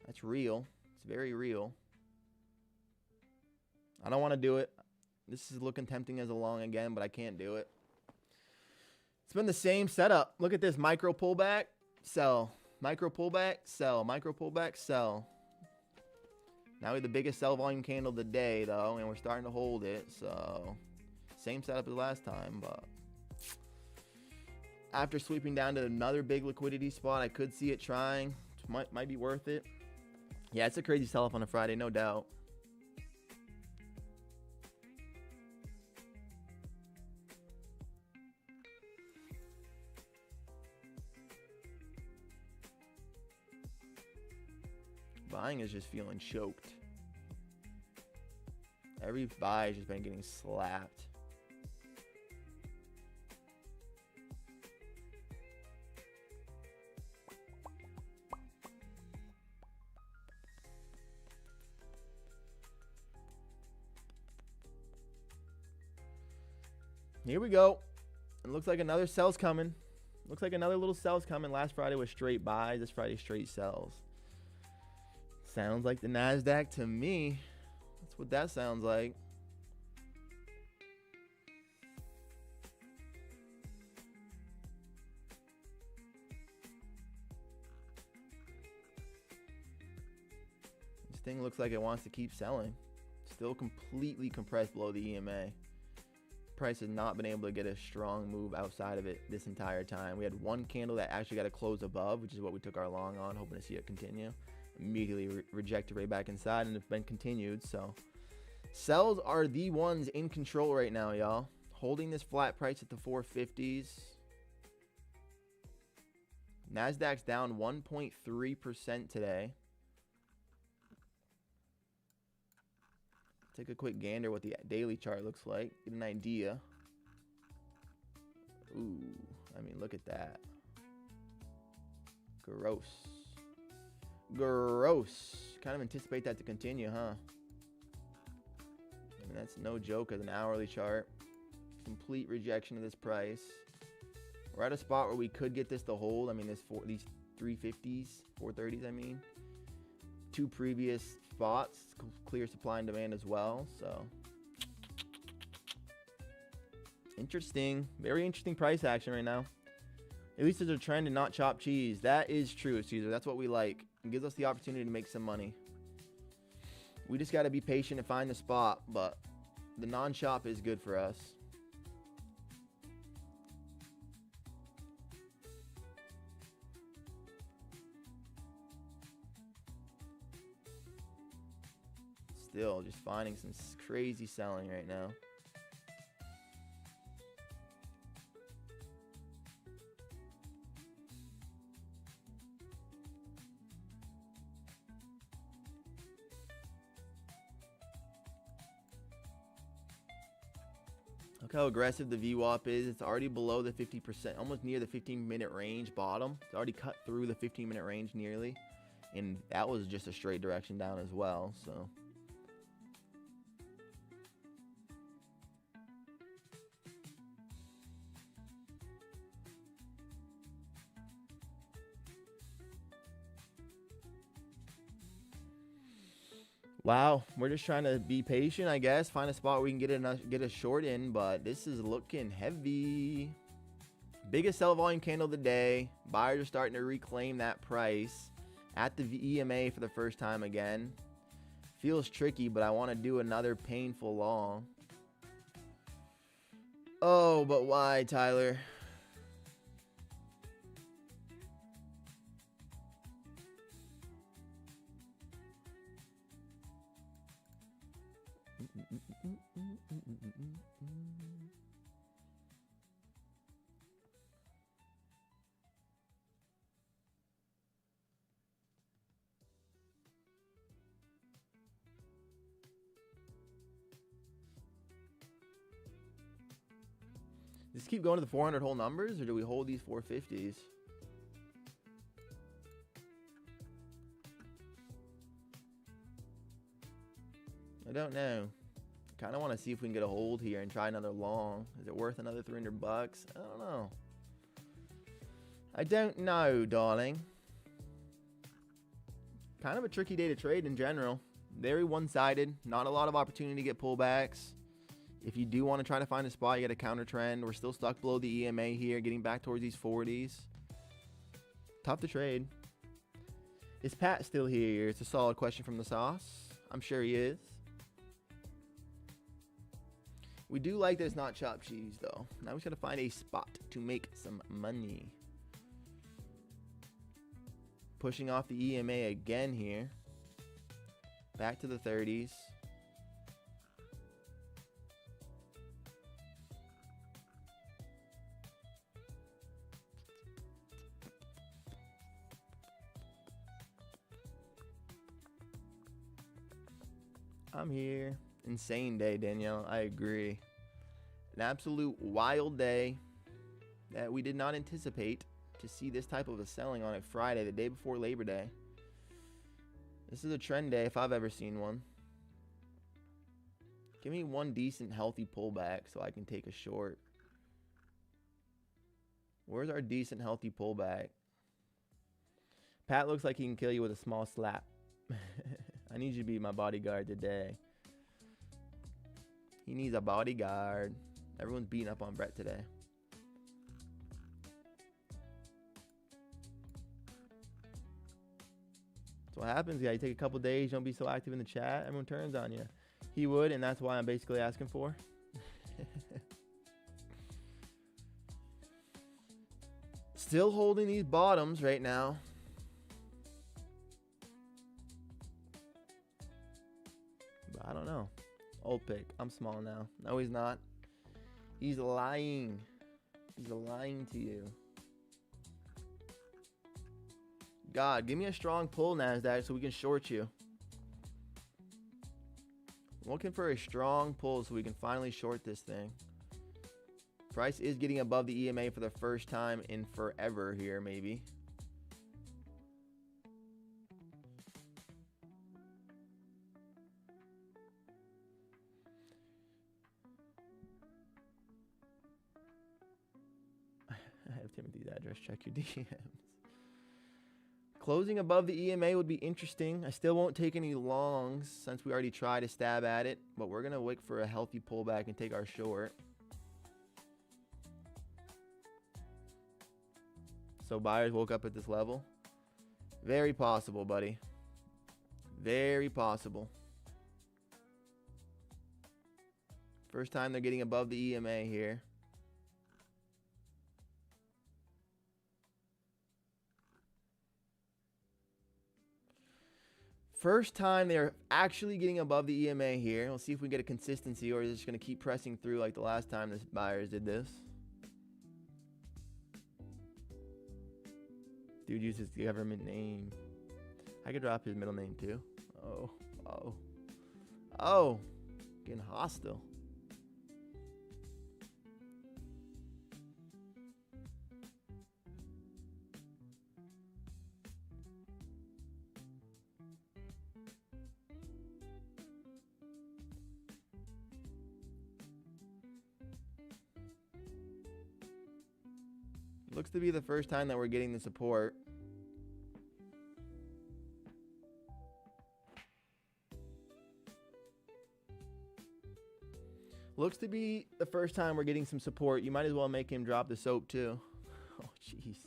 that's real. It's very real. I don't want to do it. This is looking tempting as a long again, but I can't do it. It's been the same setup. Look at this micro pullback, sell. Micro pullback, sell. Micro pullback, sell. Now we have the biggest sell volume candle of the day, though, and we're starting to hold it. So, same setup as last time, but after sweeping down to another big liquidity spot, I could see it trying. Might be worth it. Yeah, it's a crazy sell-off on a Friday, no doubt. Buying is just feeling choked. Every buy has just been getting slapped. Here we go. It looks like another sell's coming. Looks like another little sell's coming. Last Friday was straight buys. This Friday straight sells. Sounds like the NASDAQ to me. That's what that sounds like. This thing looks like it wants to keep selling. Still completely compressed below the EMA. Price has not been able to get a strong move outside of it this entire time. We had one candle that actually got a close above, which is what we took our long on, hoping to see it continue. Immediately rejected right back inside, and it's been continued. So sells are the ones in control right now, y'all. Holding this flat price at the 450s. NASDAQ's down 1.3% today. Take a quick gander what the daily chart looks like. Get an idea. Ooh, I mean, look at that. Gross. Gross. Kind of anticipate that to continue, huh? I mean, that's no joke as an hourly chart. Complete rejection of this price. We're at a spot where we could get this to hold. I mean, these 350s, 430s, I mean. Two previous spots, clear supply and demand as well. So interesting, very interesting price action right now. At least there's a trend and not chopped cheese. That is true, Caesar. That's what we like. It gives us the opportunity to make some money. We just got to be patient and find the spot, but the non-chop is good for us. Still just finding some crazy selling right now. Look how aggressive the VWAP is. It's already below the 50%, almost near the 15-minute range bottom. It's already cut through the 15-minute range nearly. And that was just a straight direction down as well, so. Wow, we're just trying to be patient, I guess. Find a spot where we can get a short in, but this is looking heavy. Biggest sell volume candle of the day. Buyers are starting to reclaim that price at the EMA for the first time again. Feels tricky, but I want to do another painful long. Oh, but why, Tyler? Just keep going to the 400 whole numbers, or do we hold these 450s? I don't know. Kind of want to see if we can get a hold here and try another long. Is it worth another 300 bucks? I don't know. I don't know, darling. Kind of a tricky day to trade in general. Very one-sided. Not a lot of opportunity to get pullbacks. If you do want to try to find a spot, you got a counter trend. We're still stuck below the EMA here, getting back towards these 40s. Tough to trade. Is Pat still here? It's a solid question from the sauce. I'm sure he is. We do like that it's not chopped cheese, though. Now we just got to find a spot to make some money. Pushing off the EMA again here. Back to the 30s. I'm here. Insane day, Danielle. I agree. An absolute wild day that we did not anticipate to see this type of a selling on a Friday, the day before Labor Day. This is a trend day if I've ever seen one. Give me one decent, healthy pullback so I can take a short. Where's our decent, healthy pullback? Pat looks like he can kill you with a small slap. I need you to be my bodyguard today. He needs a bodyguard. Everyone's beating up on Brett today. That's what happens. Yeah, you take a couple days, don't be so active in the chat, everyone turns on you. He would, and that's why I'm basically asking for. Still holding these bottoms right now. But I don't know. Old pick. I'm small now. No, he's not. He's lying. He's lying to you. God, give me a strong pull, NASDAQ, so we can short you. I'm looking for a strong pull so we can finally short this thing. Price is getting above the EMA for the first time in forever here, maybe. I have Timothy's address. Check your DMs. Closing above the EMA would be interesting. I still won't take any longs since we already tried to stab at it, but we're going to wait for a healthy pullback and take our short. So buyers woke up at this level. Very possible, buddy. Very possible. First time they're getting above the EMA here. First time they're actually getting above the EMA here. We'll see if we get a consistency, or is it just going to keep pressing through like the last time the buyers did this. Dude uses the government name. I could drop his middle name too. Oh. Getting hostile. Looks to be the first time that we're getting the support. Looks to be the first time we're getting some support. You might as well make him drop the soap too. Oh, jeez.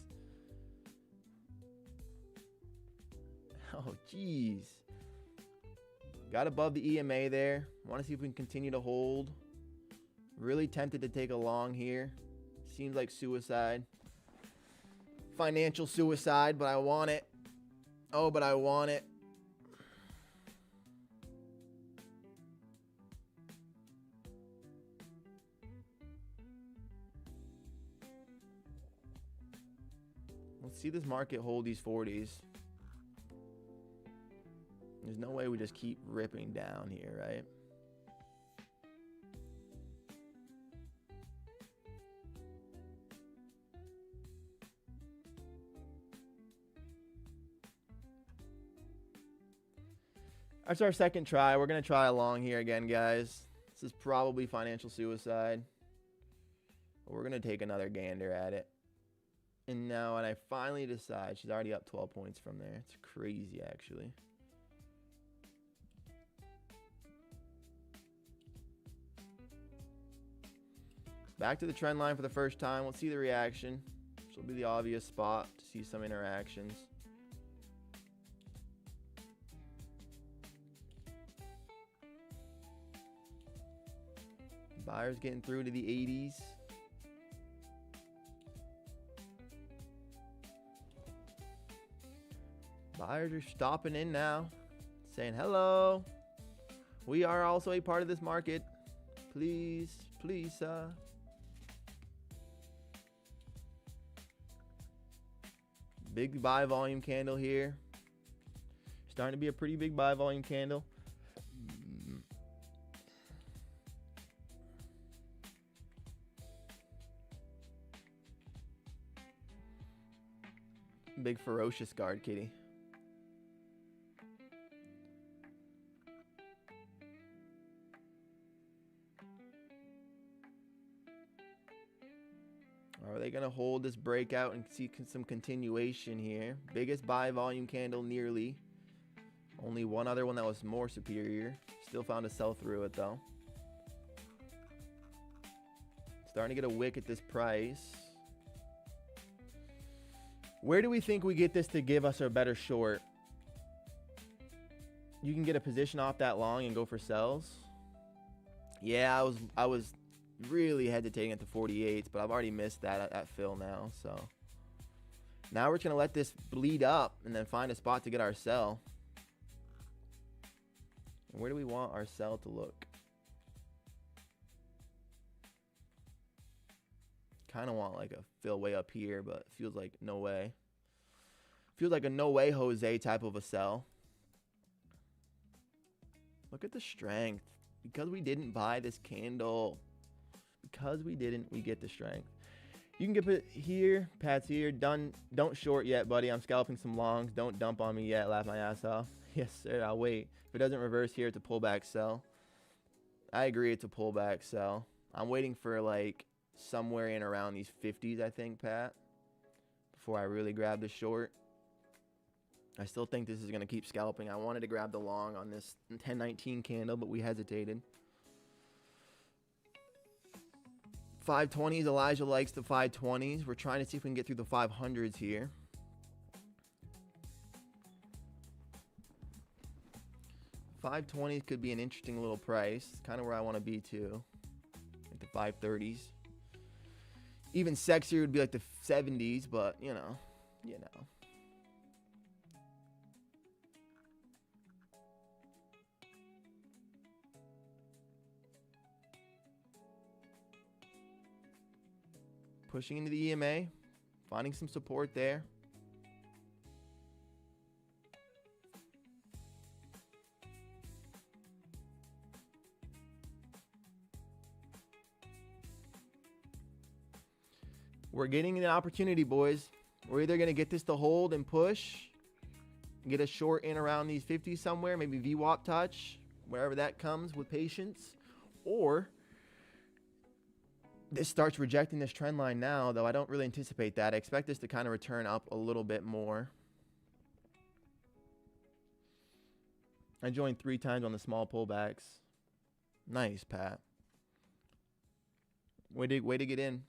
Oh, jeez. Got above the EMA there. Want to see if we can continue to hold. Really tempted to take a long here. Seems like suicide. Financial suicide, but I want it. Oh, but I want it. Let's see this market hold these 40s. There's no way we just keep ripping down here, right? That's our second try. We're going to try a long here again, guys. This is probably financial suicide. But we're going to take another gander at it. And now when I finally decide, she's already up 12 points from there. It's crazy, actually. Back to the trend line for the first time. Let's see the reaction. This will be the obvious spot to see some interactions. Buyers getting through to the 80s. Buyers are stopping in now, saying hello. We are also a part of this market. Please, please, big buy volume candle here. Starting to be a pretty big buy volume candle. Big ferocious guard, kitty. Are they going to hold this breakout and see some continuation here? Biggest buy volume candle nearly. Only one other one that was more superior. Still found a sell through it though. Starting to get a wick at this price. Where do we think we get this to give us a better short? You can get a position off that long and go for sells. Yeah, I was really hesitating at the 48s, but I've already missed that at fill now. So now we're just going to let this bleed up and then find a spot to get our sell. And where do we want our sell to look? Kind of want like a fill way up here, but feels like no way. Feels like a no way Jose type of a sell. Look at the strength. Because we didn't buy this candle. Because we didn't, we get the strength. You can get it here. Pat's here. Done. Don't short yet, buddy. I'm scalping some longs. Don't dump on me yet. Laugh my ass off. Yes, sir. I'll wait. If it doesn't reverse here, it's a pullback sell. I agree. It's a pullback sell. I'm waiting for like somewhere in around these 50s, I think, Pat, before I really grab the short. I still think this is going to keep scalping. I wanted to grab the long on this 1019 candle, but we hesitated. 520s, Elijah likes the 520s. We're trying to see if we can get through the 500s here. 520s could be an interesting little price. Kind of where I want to be too. Like the 530s. Even sexier would be like the 70s, but you know. Pushing into the EMA, finding some support there. We're getting an opportunity, boys. We're either going to get this to hold and push, get a short in around these 50s somewhere, maybe VWAP touch, wherever that comes with patience, or this starts rejecting this trend line now, though I don't really anticipate that. I expect this to kind of return up a little bit more. I joined 3 times on the small pullbacks. Nice, Pat. Way to get in.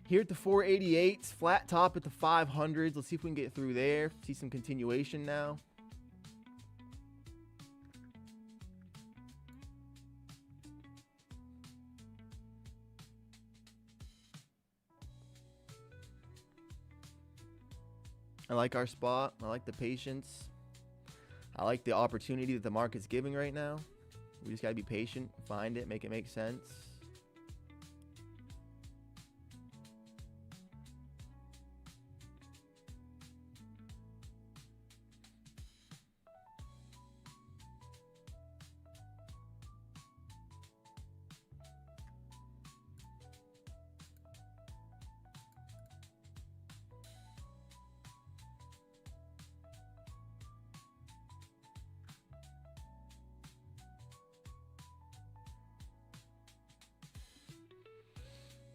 Here at the 488s, flat top at the 500s. Let's see if we can get through there. See some continuation now. I like our spot. I like the patience. I like the opportunity that the market's giving right now. We just got to be patient, find it, make it make sense.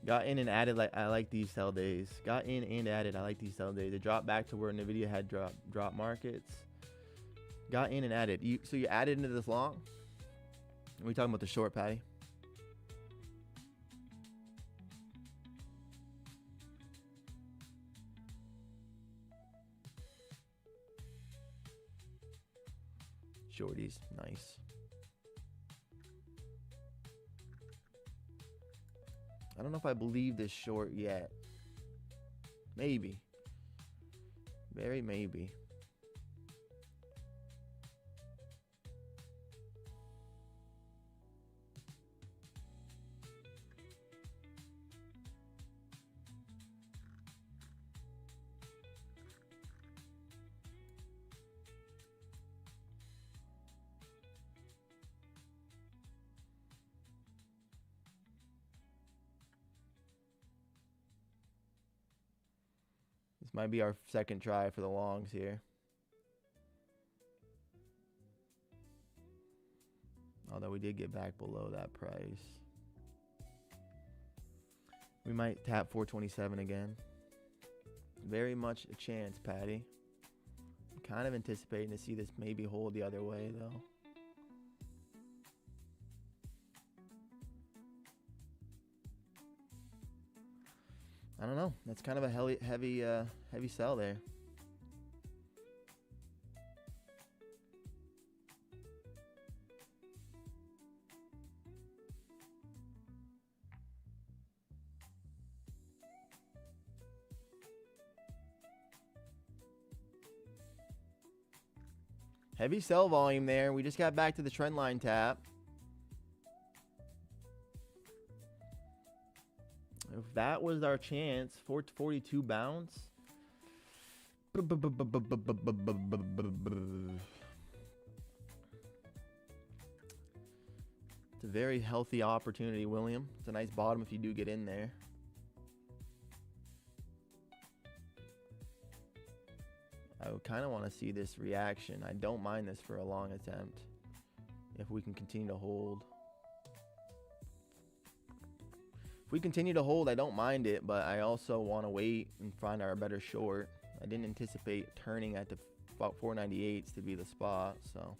Got in and added. Like I like these sell days. Got in and added. I like these sell days. They dropped back to where Nvidia had drop markets. Got in and added. So you added into this long. Are we talking about the short, Patty? Shorties, nice. I don't know if I believe this short yet. Maybe. Very maybe. This might be our second try for the longs here. Although we did get back below that price. We might tap 427 again. Very much a chance, Patty. I'm kind of anticipating to see this maybe hold the other way, though. I don't know. That's kind of a heavy sell there. Heavy sell volume there. We just got back to the trend line tap. If that was our chance, 442 bounce. It's a very healthy opportunity, William. It's a nice bottom if you do get in there. I would kind of want to see this reaction. I don't mind this for a long attempt if we can continue to hold. If we continue to hold, I don't mind it, but I also want to wait and find our better short. I didn't anticipate turning at the 498s to be the spot, so.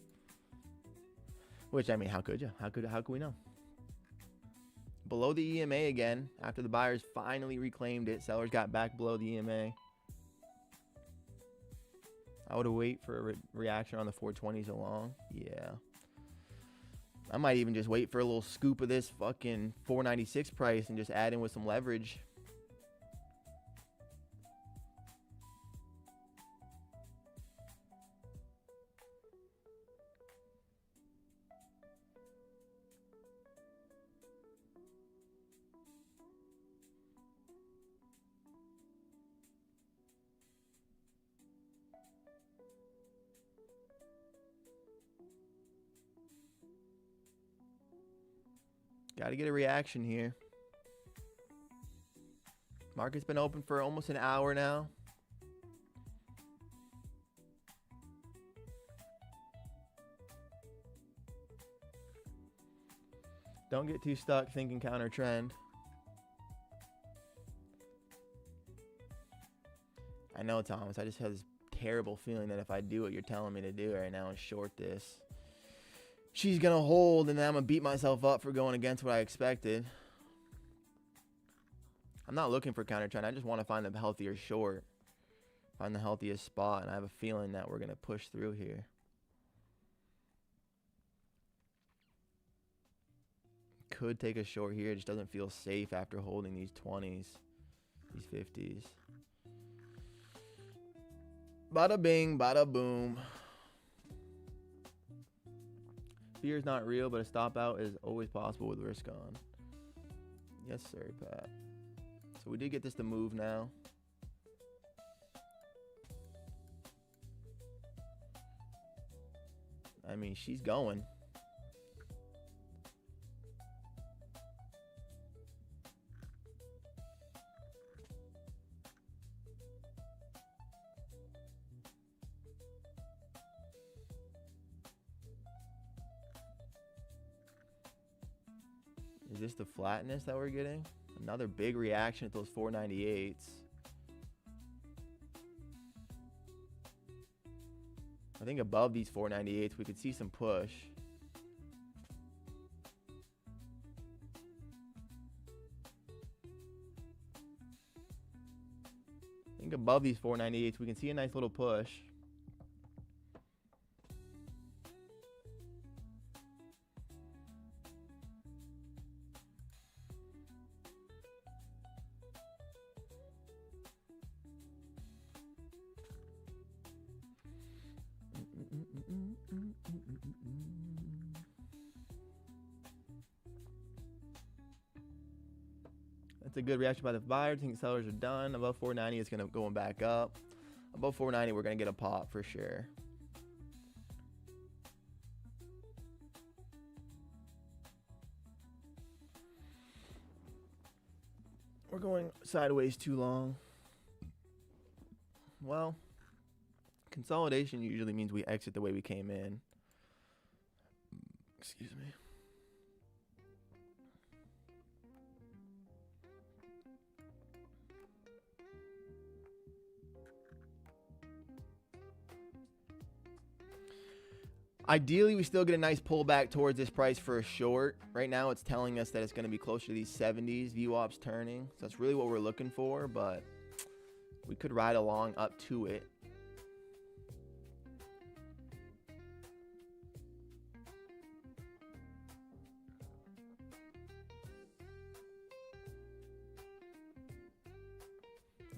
Which, I mean, how could you? How could we know? Below the EMA again, after the buyers finally reclaimed it, sellers got back below the EMA. I would wait for a reaction on the 420s along. Yeah. I might even just wait for a little scoop of this fucking 496 price and just add in with some leverage. Got to get a reaction here. Market's been open for almost an hour now. Don't get too stuck thinking counter trend. I know, Thomas. I just have this terrible feeling that if I do what you're telling me to do right now and short this, she's going to hold, and then I'm going to beat myself up for going against what I expected. I'm not looking for counter trend. I just want to find the healthier short. Find the healthiest spot, and I have a feeling that we're going to push through here. Could take a short here. It just doesn't feel safe after holding these 20s, these 50s. Bada bing, bada boom. Fear is not real, but a stop out is always possible with risk on. Yes, sir, Pat. So we did get this to move now. I mean, she's going. Is this the flatness that we're getting? Another big reaction at those 498s. I think above these 498s, we could see some push. I think above these 498s, we can see a nice little push. That's a good reaction by the buyer. I think sellers are done. Above 490, it's going back up. Above 490, we're going to get a pop for sure. We're going sideways too long. Well, consolidation usually means we exit the way we came in. Excuse me. Ideally, we still get a nice pullback towards this price for a short. Right now, it's telling us that it's going to be closer to these 70s. VWAP's turning. So that's really what we're looking for, but we could ride along up to it.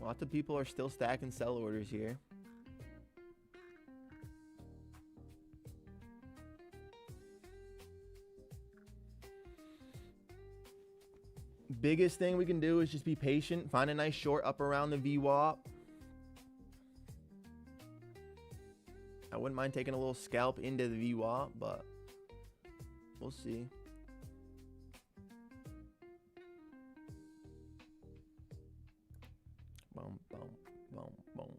Lots of people are still stacking sell orders here. Biggest thing we can do is just be patient, find a nice short up around the VWAP. I wouldn't mind taking a little scalp into the VWAP, but we'll see. Boom, boom, boom, boom.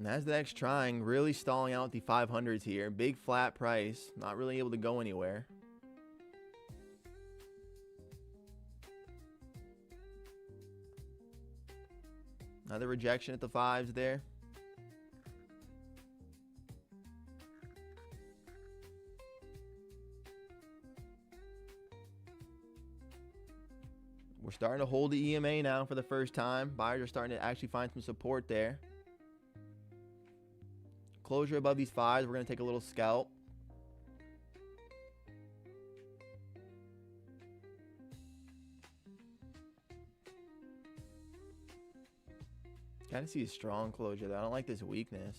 Nasdaq's trying, really stalling out the 500s here. Big flat price, not really able to go anywhere. Another rejection at the 5s there. We're starting to hold the EMA now for the first time. Buyers are starting to actually find some support there. Closure above these 5s. We're going to take a little scalp. Kind of see a strong closure though. I don't like this weakness.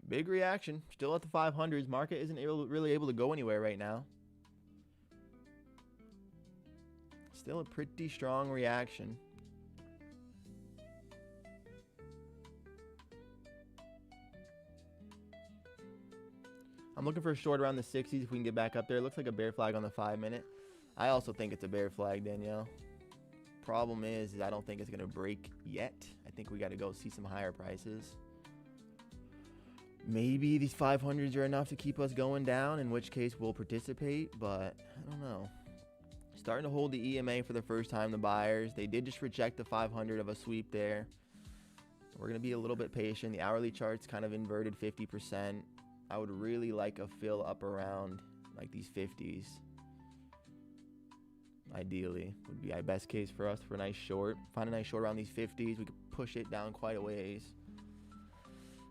Big reaction. Still at the 500s. Market isn't really able to go anywhere right now. Still a pretty strong reaction. I'm looking for a short around the 60s if we can get back up there. It looks like a bear flag on the 5-minute. I also think it's a bear flag, Danielle. Problem is I don't think it's going to break yet. I think we got to go see some higher prices. Maybe these 500s are enough to keep us going down, in which case we'll participate, but I don't know. Starting to hold the EMA for the first time, the buyers. They did just reject the 500 of a sweep there. We're going to be a little bit patient. The hourly chart's kind of inverted 50%. I would really like a fill up around like these 50s. Ideally, would be our best case for us for a nice short. Find a nice short around these 50s. We could push it down quite a ways.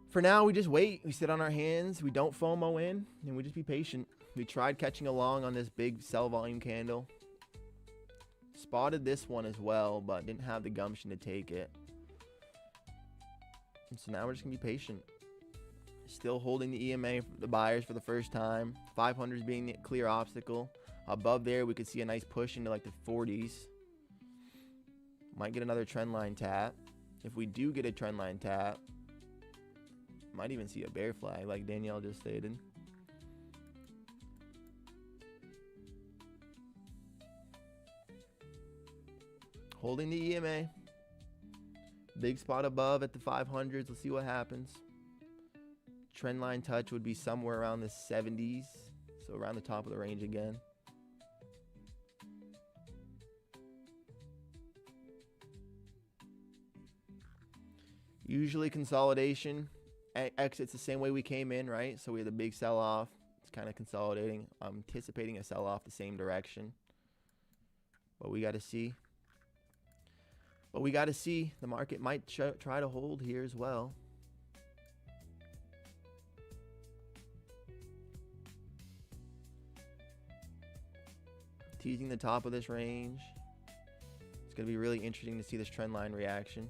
For now, we just wait. We sit on our hands. We don't FOMO in, and we just be patient. We tried catching along on this big sell volume candle. Spotted this one as well, but didn't have the gumption to take it. And so now we're just going to be patient. Still holding the EMA for the buyers for the first time. 500s being the clear obstacle. Above there, we could see a nice push into like the 40s. Might get another trend line tap. If we do get a trend line tap, might even see a bear flag like Danielle just stated. Holding the EMA. Big spot above at the 500s. Let's see what happens. Trend line touch would be somewhere around the 70s. So around the top of the range again. Usually consolidation exits the same way we came in, right? So we had a big sell-off. It's kind of consolidating. I'm anticipating a sell-off the same direction. But we got to see. The market might try to hold here as well. Teasing the top of this range. It's going to be really interesting to see this trend line reaction.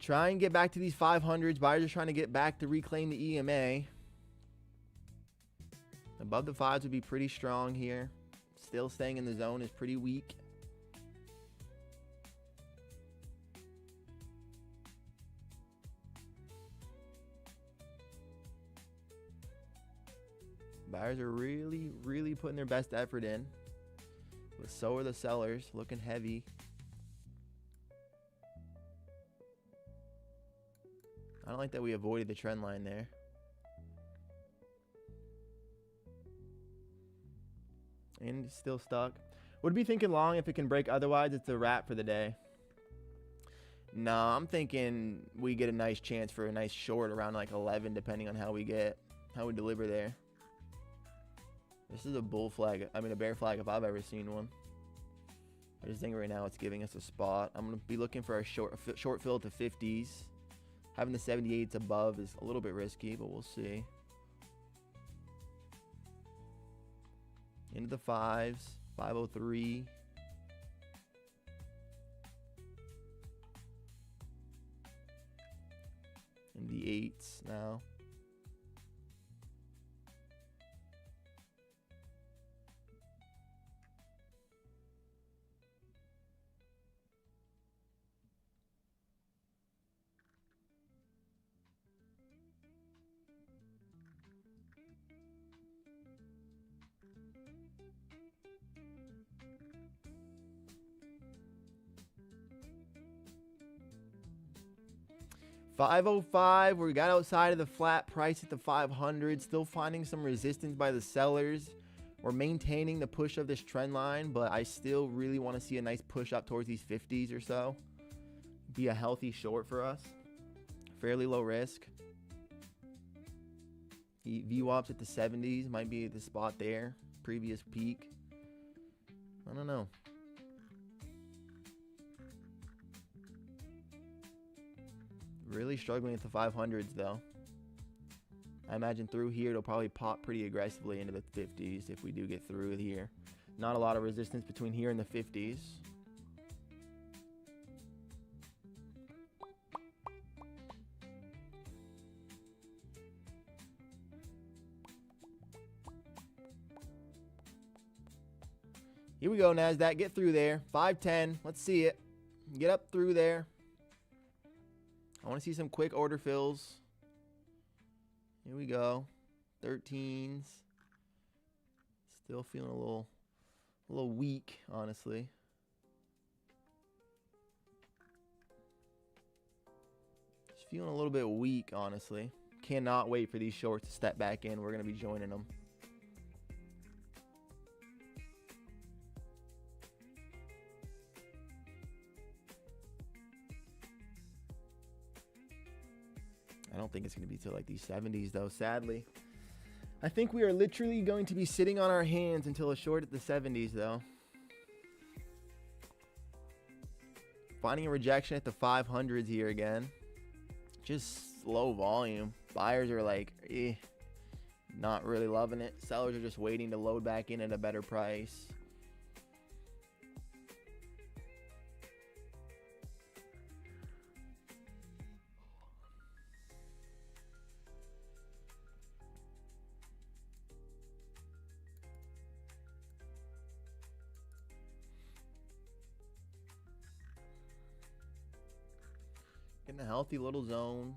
Try and get back to these 500s. Buyers are trying to get back to reclaim the EMA. Above the 5s would be pretty strong here. Still staying in the zone is pretty weak. Buyers are really, really putting their best effort in. But so are the sellers, looking heavy. I don't like that we avoided the trend line there. And it's still stuck. Would be thinking long if it can break. Otherwise, it's a wrap for the day. No, I'm thinking we get a nice chance for a nice short around like 11, depending on how we deliver there. This is a bull flag. I mean, a bear flag if I've ever seen one. I just think right now it's giving us a spot. I'm going to be looking for a short fill to 50s. Having the 78s above is a little bit risky, but we'll see. Into the 5s, 503. And the 8s now. $505, we got outside of the flat price at the 500. Still finding some resistance by the sellers. We're maintaining the push of this trend line, but I still really want to see a nice push up towards these 50s or so. Be a healthy short for us. Fairly low risk. VWAPs at the 70s might be the spot there. Previous peak. I don't know. Really struggling at the 500s though. I imagine through here it'll probably pop pretty aggressively into the 50s if we do get through here. Not a lot of resistance between here and the 50s. Here we go, NASDAQ. Get through there. 510. Let's see it. Get up through there. I want to see some quick order fills. Here we go. 13s. Still feeling a little weak, honestly. Just feeling a little bit weak, honestly. Cannot wait for these shorts to step back in. We're going to be joining them. I don't think it's going to be till like these 70s though, sadly. I think we are literally going to be sitting on our hands until a short at the 70s though. Finding a rejection at the 500s here again. Just low volume. Buyers are like, not really loving it. Sellers are just waiting to load back in at a better price. In a healthy little zone.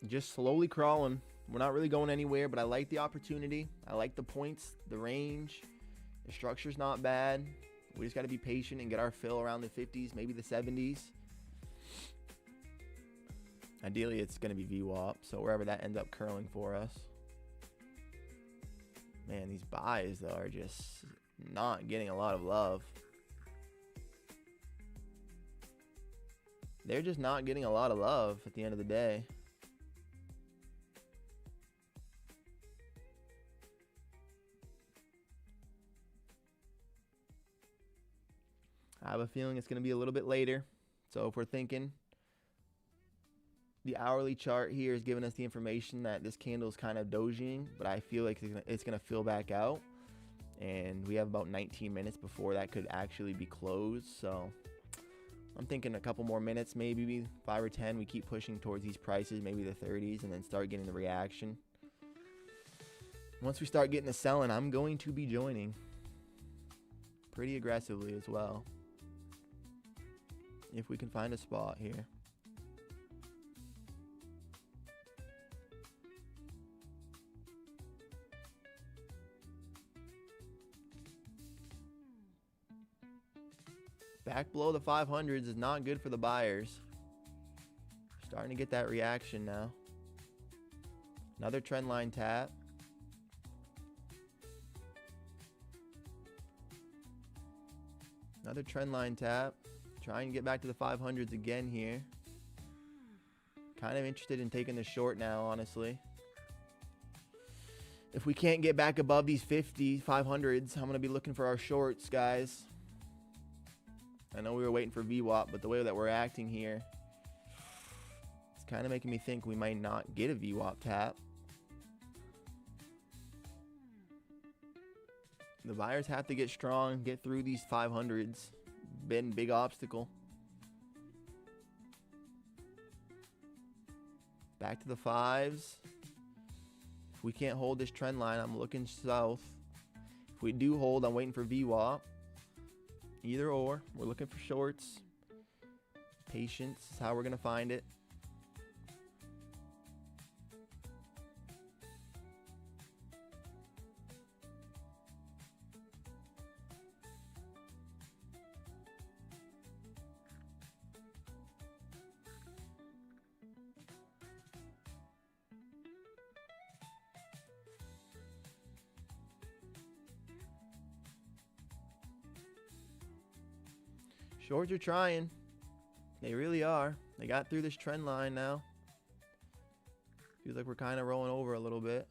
Just slowly crawling. We're not really going anywhere, but I like the opportunity. I like the points, the range. The structure's not bad. We just got to be patient and get our fill around the 50s, maybe the 70s. Ideally, it's going to be VWAP, so wherever that ends up curling for us. Man, these buys, though, are just not getting a lot of love. They're just not getting a lot of love at the end of the day. I have a feeling it's going to be a little bit later. So if we're thinking, the hourly chart here is giving us the information that this candle is kind of dojing, but I feel like it's going to fill back out. and we have about 19 minutes before that could actually be closed. So I'm thinking a couple more minutes, maybe 5 or 10. We keep pushing towards these prices, maybe the 30s, and then start getting the reaction. Once we start getting the selling, I'm going to be joining pretty aggressively as well, if we can find a spot here. Back below the 500s is not good for the buyers. Starting to get that reaction now. Another trend line tap. Another trend line tap. Trying to get back to the 500s again here. Kind of interested in taking the short now, honestly. If we can't get back above these 500s, I'm going to be looking for our shorts, guys. I know we were waiting for VWAP, but the way that we're acting here, it's kind of making me think we might not get a VWAP tap. The buyers have to get strong, get through these 500s. Been big obstacle. Back to the 5s. If we can't hold this trend line, I'm looking south. If we do hold, I'm waiting for VWAP. Either or, we're looking for shorts. Patience is how we're going to find it. Shorts are trying. They really are. They got through this trend line now. Feels like we're kind of rolling over a little bit.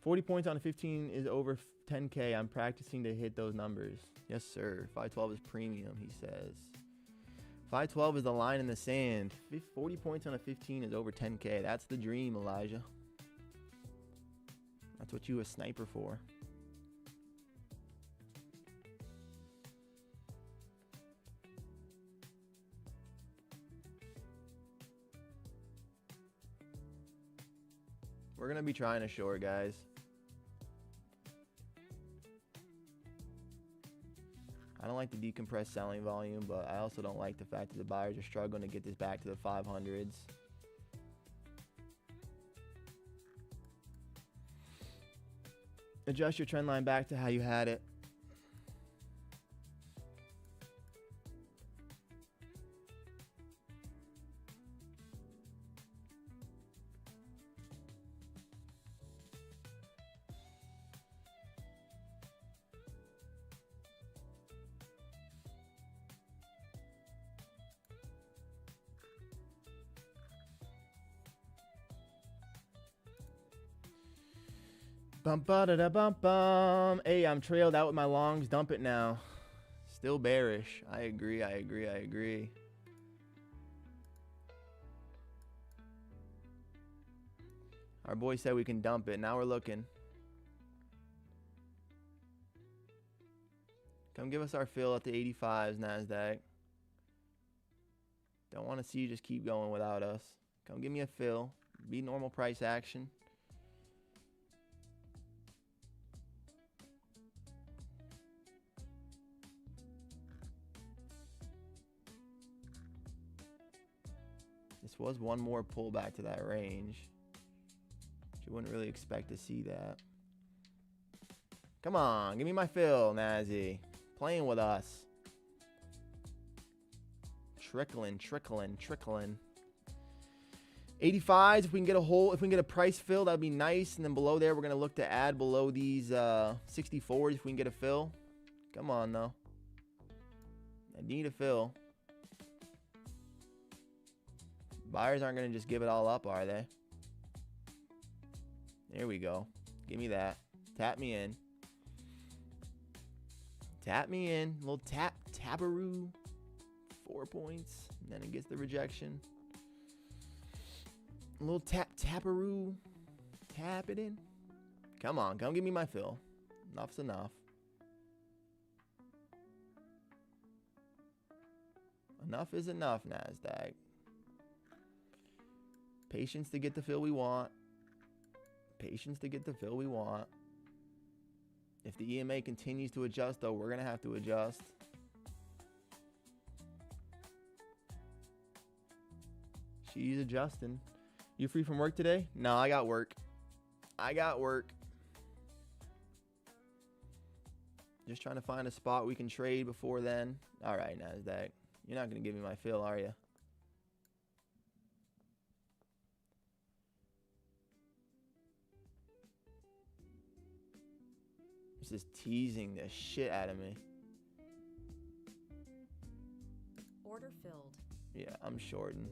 $40 points on a 15 is over 10K. I'm practicing to hit those numbers. Yes, sir. 512 is premium, he says. 512 is the line in the sand. 40 points on a 15 is over 10K. That's the dream, Elijah. That's what you a sniper for. We're going to be trying a short, guys. I don't like the decompressed selling volume, but I also don't like the fact that the buyers are struggling to get this back to the 500s. Adjust your trend line back to how you had it. Bum ba da da bum bum. Hey, I'm trailed out with my longs. Dump it now. Still bearish. I agree. Our boy said we can dump it. Now we're looking. Come give us our fill at the 85s, NASDAQ. Don't want to see you just keep going without us. Come give me a fill. Be normal price action. This was one more pullback to that range. You wouldn't really expect to see that. Come on, give me my fill, Nazi. Playing with us. Trickling. 85s, if we can get a hole, if we can get a price fill, that'd be nice. And then below there, we're gonna look to add below these 64s if we can get a fill. Come on, though. I need a fill. Buyers aren't gonna just give it all up, are they? There we go. Give me that. Tap me in. Tap me in. A little taparoo. 4 points. And then it gets the rejection. A little taparoo. Tap it in. Come on, come give me my fill. Enough's enough. Enough is enough, NASDAQ. Patience to get the fill we want. Patience to get the fill we want. If the EMA continues to adjust, though, we're going to have to adjust. She's adjusting. You free from work today? No, I got work. I got work. Just trying to find a spot we can trade before then. All right, NASDAQ. You're not going to give me my fill, are you? This is teasing the shit out of me. Order filled. Yeah, I'm shorting.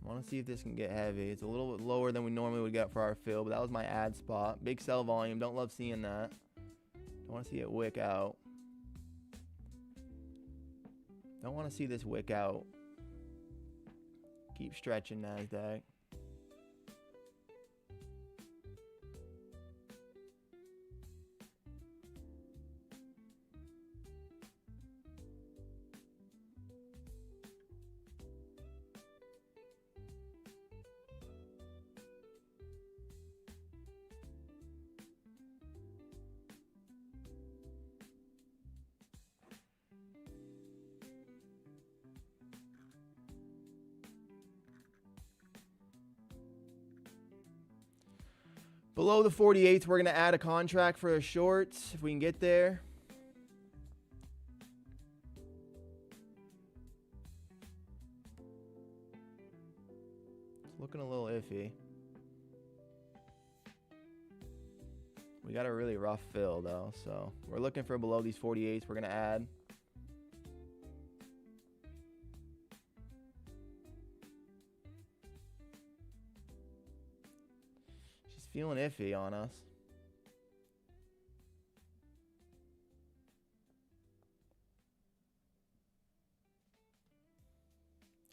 I want to see if this can get heavy. It's a little bit lower than we normally would get for our fill, but that was my ad spot. Big sell volume. Don't love seeing that. Don't want to see it wick out. Don't want to see this wick out. Keep stretching, NASDAQ. Below the 48s, we're going to add a contract for a short if we can get there. It's looking a little iffy. We got a really rough fill, though, so we're looking for below these 48s. We're going to add. Feeling iffy on us.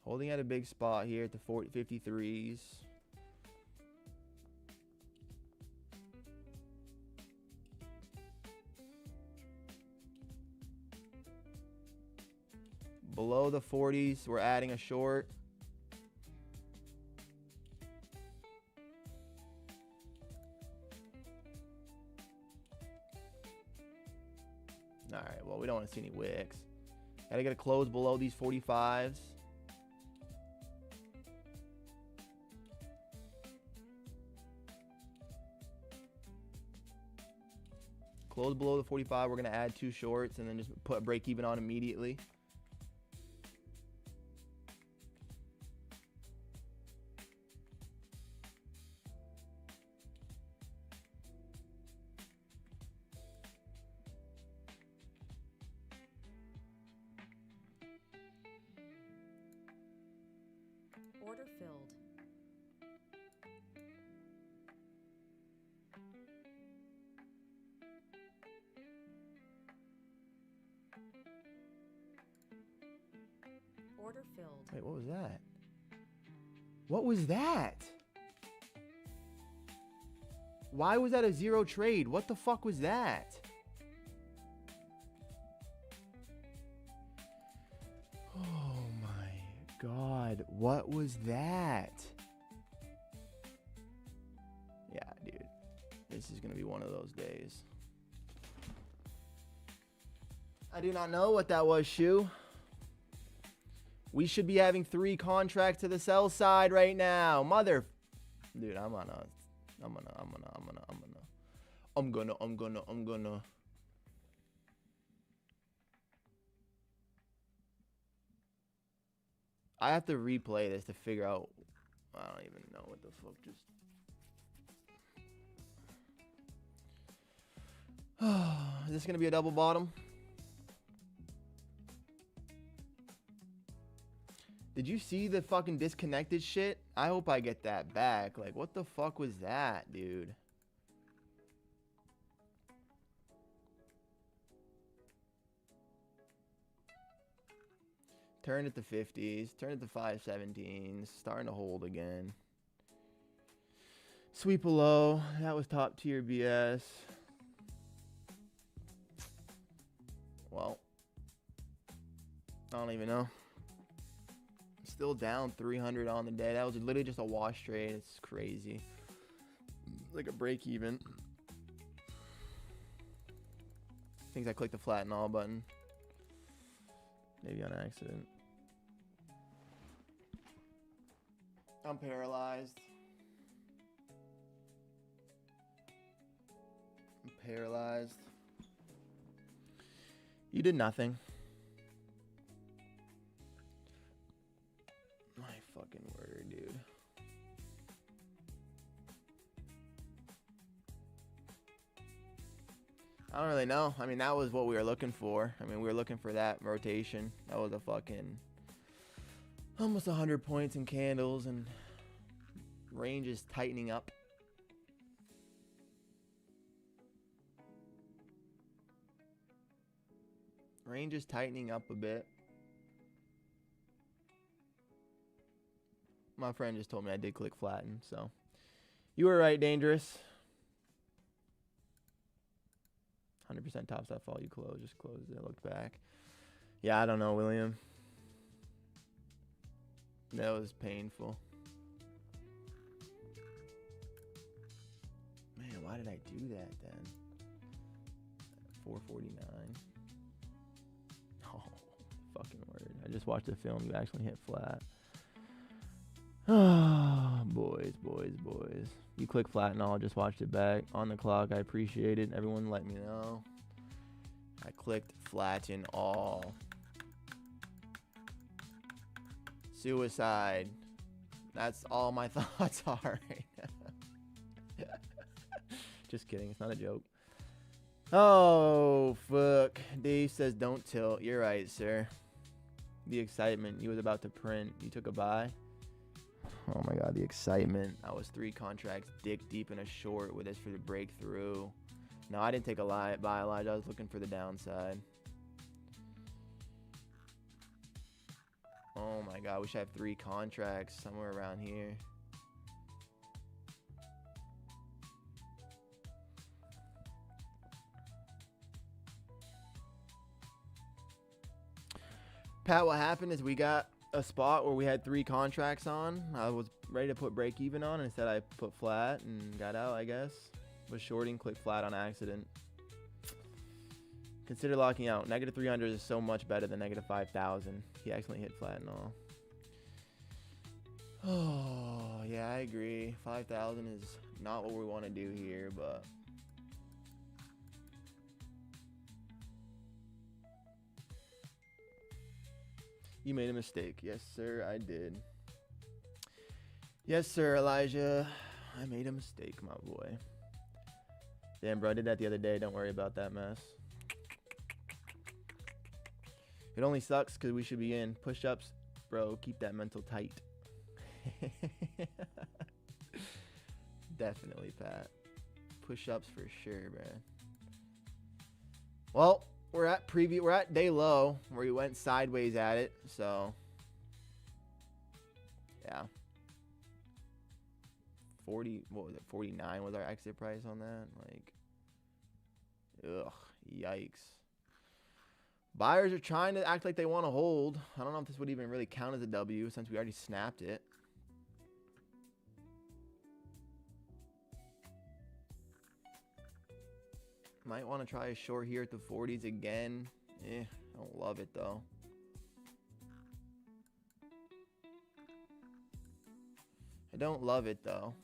Holding at a big spot here at the 53s. Below the 40s, we're adding a short. All right, well, we don't want to see any wicks. Gotta get a close below these 45s. Close below the 45. We're gonna add two shorts and then just put a break even on immediately. Order filled. Order filled. Wait, what was that? What was that? Why was that a zero trade? What the fuck was that? Oh my God, what was that? Yeah, dude. This is gonna be one of those days. I do not know what that was, Shu. We should be having 3 contracts to the sell side right now. Dude, I'm gonna. I have to replay this to figure out. I don't even know what the fuck just. Is this gonna be a double bottom? Did you see the fucking disconnected shit? I hope I get that back. Like, what the fuck was that, dude? Turn it to 50s. Turn it to 517s. Starting to hold again. Sweep below. That was top tier BS. Well, I don't even know. Still down 300 on the day. That was literally just a wash trade. It's crazy. Like a break even. Thinks I clicked the flatten all button. Maybe on accident. I'm paralyzed. I'm paralyzed. You did nothing. My fucking word, dude. I don't really know. I mean, that was what we were looking for. I mean, we were looking for that rotation. That was a fucking almost 100 points in candles, and range is tightening up. Range is tightening up a bit. My friend just told me I did click flatten, so you were right, Dangerous. 100% Topstep fall. You closed. Just closed it. Looked back. Yeah, I don't know, William. That was painful. Man, why did I do that then? 449. Oh, fucking word. I just watched the film. You actually hit flat. Oh, boys. You click flat and all. I just watched it back on the clock. I appreciate it. Everyone let me know. I clicked flatten all. Suicide. That's all my thoughts are right now. Just kidding. It's not a joke. Oh, fuck. Dave says don't tilt. You're right, sir. The excitement. You was about to print. You took a buy. Oh my god, the excitement. I was 3 contracts dick deep in a short with this for the breakthrough. No, I didn't take a buy, Elijah. I was looking for the downside. Oh my god, we should have 3 contracts somewhere around here. Pat, what happened is we got a spot where we had 3 contracts on. I was ready to put break even on, and instead I put flat and got out, I guess. Was shorting, clicked flat on accident. Consider locking out. Negative 300 is so much better than negative 5,000. He accidentally hit flat and all. Oh, yeah, I agree. 5,000 is not what we want to do here, but you made a mistake. Yes, sir, I did. Yes, sir, Elijah. I made a mistake, my boy. Damn, bro, I did that the other day. Don't worry about that mess. It only sucks because we should be in push-ups. Bro, keep that mental tight. Definitely, Pat. Push-ups for sure, man. Well, we're at day low where we went sideways at it, so yeah. 40, what was it? 49 was our exit price on that. Like, ugh, yikes. Buyers are trying to act like they want to hold. I don't know if this would even really count as a W since we already snapped it. Might want to try a short here at the 40s again. I don't love it though. I don't love it though.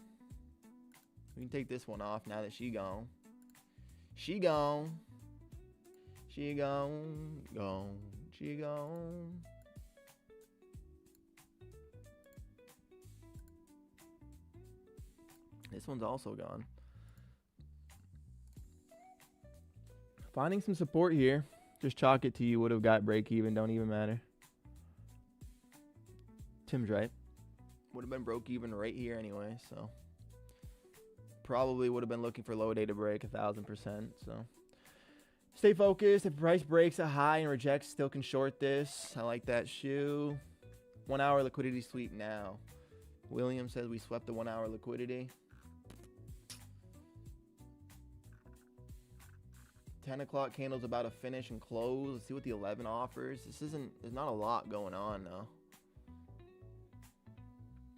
We can take this one off now that she gone. She gone. She gone. Gone. She gone. This one's also gone. Finding some support here. Just chalk it to you would have got break even. Don't even matter. Tim's right. Would have been broke even right here anyway, so probably would have been looking for low day to break 1,000%. So stay focused. If price breaks a high and rejects, still can short this. I like that shoe. 1 hour liquidity sweep now. William says we swept the 1 hour liquidity. 10 o'clock candle's about to finish and close. Let's see what the 11 offers. There's not a lot going on though.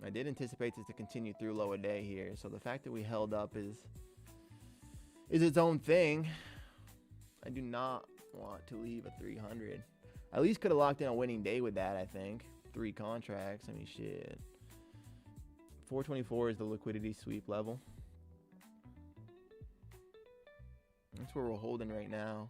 I did anticipate this to continue through lower day here. So the fact that we held up is its own thing. I do not want to leave a 300. At least could have locked in a winning day with that, I think. 3 contracts. I mean, shit. 424 is the liquidity sweep level. That's where we're holding right now.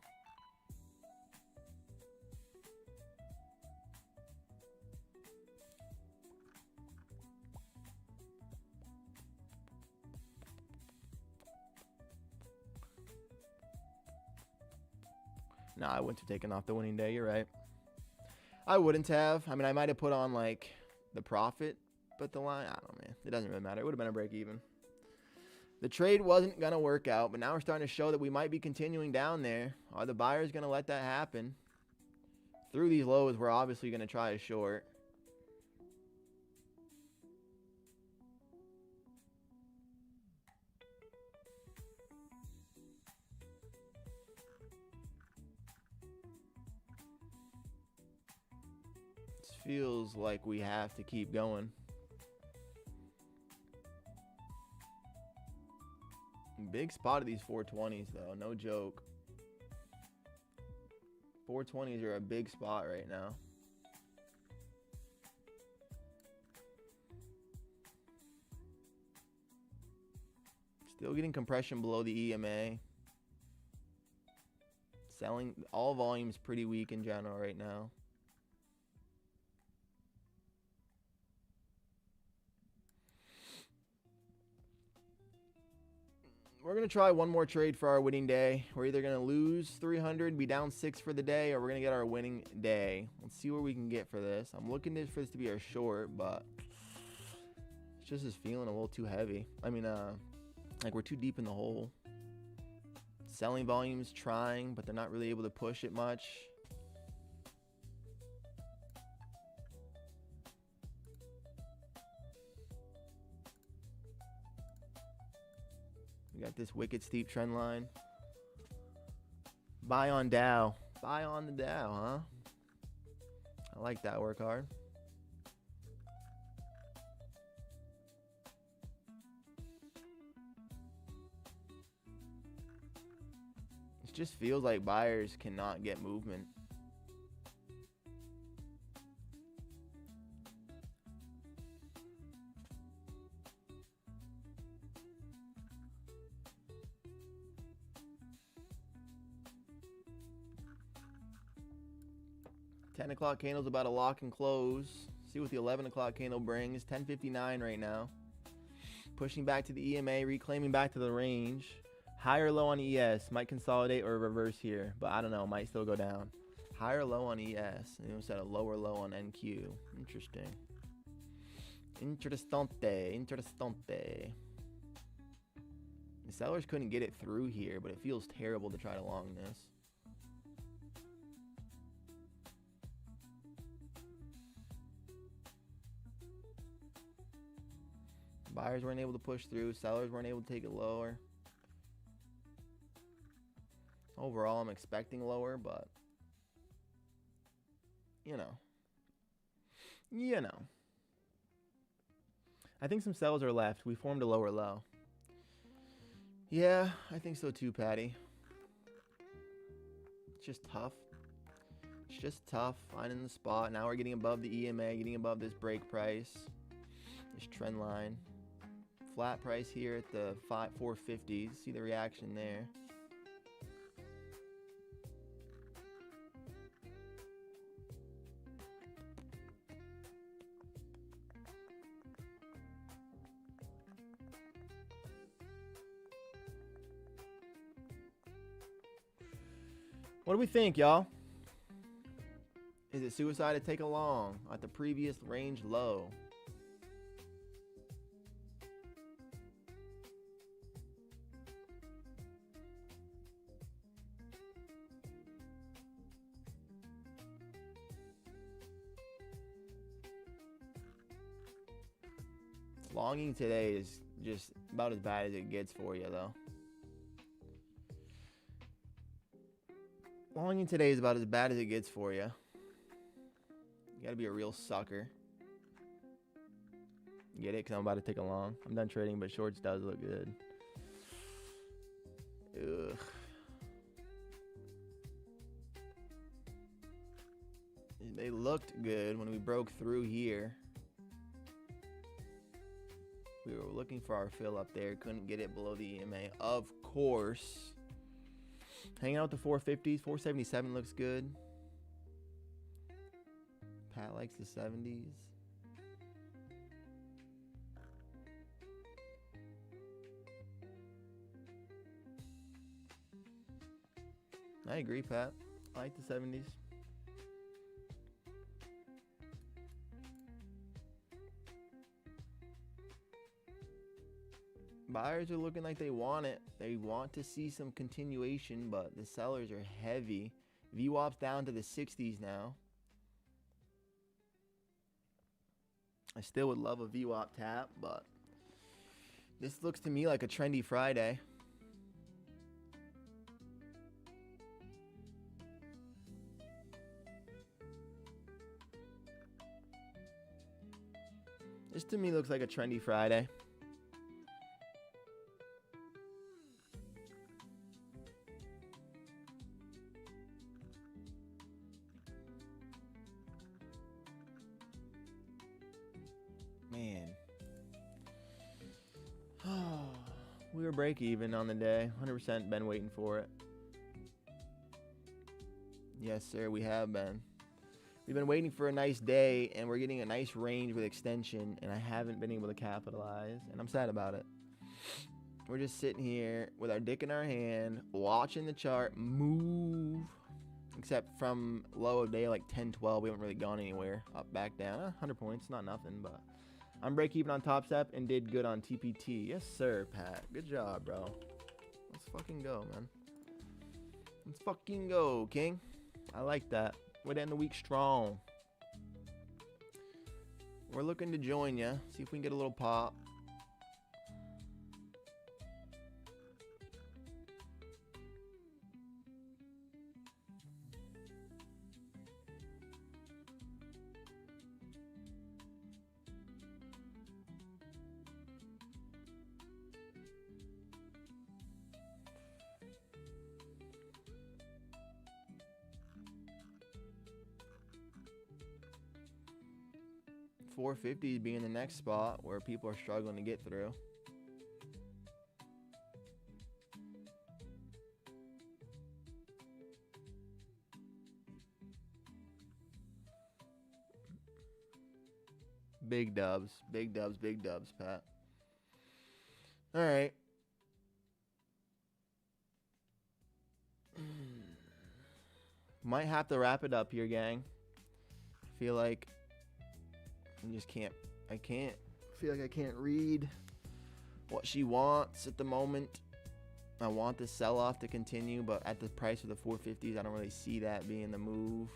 No, I wouldn't have taken off the winning day. You're right. I wouldn't have. I mean, I might have put on like the profit, but the line, I don't know, man. It doesn't really matter. It would have been a break even. The trade wasn't going to work out, but now we're starting to show that we might be continuing down there. Are the buyers going to let that happen? Through these lows, we're obviously going to try a short. This feels like we have to keep going. Big spot of these 420s though, no joke. 420s are a big spot right now. Still getting compression below the EMA. Selling, all volume's pretty weak in general right now. We're going to try one more trade for our winning day. We're either going to lose 300, be down 6 for the day, or we're going to get our winning day. Let's see where we can get for this. I'm looking for this to be our short, but it's just is feeling a little too heavy. I mean, like we're too deep in the hole. Selling volume's trying, but they're not really able to push it much. We got this wicked steep trend line. Buy on Dow. Buy on the Dow, huh? I like that. Work hard. It just feels like buyers cannot get movement. $10 o'clock candle's about to lock and close. See what the 11 o'clock candle brings. 10:59 right now. Pushing back to the EMA, reclaiming back to the range. High or low on ES. Might consolidate or reverse here, but I don't know. Might still go down. High or low on ES. And it was at a lower low on NQ. Interesting. Interessante. Interessante. The sellers couldn't get it through here, but it feels terrible to try to long this. Buyers weren't able to push through. Sellers weren't able to take it lower. Overall, I'm expecting lower, but you know. I think some sellers are left. We formed a lower low. Yeah, I think so too, Patty. It's just tough. It's just tough finding the spot. Now we're getting above the EMA, getting above this break price, this trend line. Flat price here at the 450s. See the reaction there. What do we think, y'all? Is it suicide to take a long at the previous range low? Longing today is just about as bad as it gets for you, though. Longing today is about as bad as it gets for you. You gotta be a real sucker. Get it? Because I'm about to take a long. I'm done trading, but shorts does look good. Ugh. They looked good when we broke through here. We were looking for our fill up there. Couldn't get it below the EMA, of course. Hanging out the 450s. 477 looks good. Pat likes the 70s. I agree, Pat. I like the 70s. Buyers are looking like they want it. They want to see some continuation, but the sellers are heavy. VWAP's down to the 60s now. I still would love a VWAP tap, but this looks to me like a trendy Friday. This to me looks like a trendy Friday. Man. We were break even on the day. 100% been waiting for it. Yes, sir, we have been. We've been waiting for a nice day, and we're getting a nice range with extension, and I haven't been able to capitalize, and I'm sad about it. We're just sitting here with our dick in our hand, watching the chart move. Except from low of day, like 10, 12, we haven't really gone anywhere. Up, back, down. 100 points, not nothing, but I'm break even on Topstep and did good on TPT. Yes, sir, Pat. Good job, bro. Let's fucking go, man. Let's fucking go, King. I like that. We're to end the week strong. We're looking to join you. See if we can get a little pop. $450 being the next spot where people are struggling to get through. Big dubs, big dubs, big dubs, Pat. All right. Might have to wrap it up here, gang. I feel like I feel like I can't read what she wants at the moment. I want the sell-off to continue, but at the price of the 450s, I don't really see that being the move.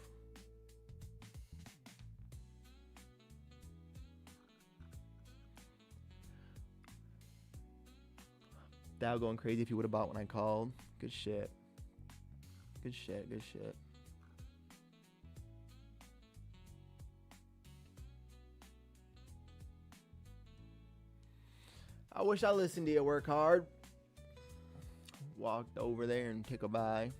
Dow going crazy if you would have bought when I called. Good shit. Good shit, good shit. I wish I listened to you work hard. Walked over there and took a buy.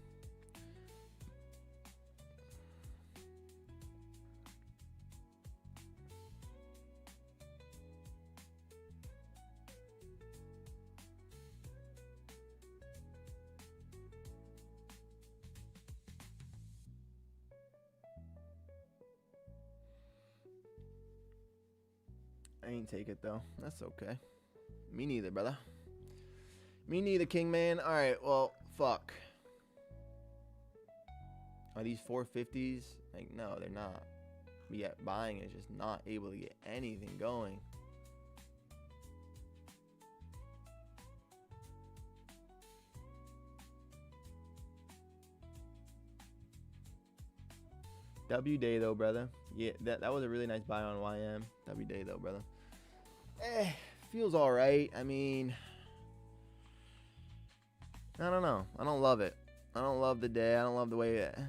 I ain't take it though. That's okay. Me neither, brother. Me neither, King Man. Alright, well, fuck. Are these 450s? Like, no, they're not. But yet buying is just not able to get anything going. W day though, brother. Yeah, that was a really nice buy on YM. W day though, brother. Feels all right. I mean, I don't know. I don't love it. I don't love the day. I don't love the way it. I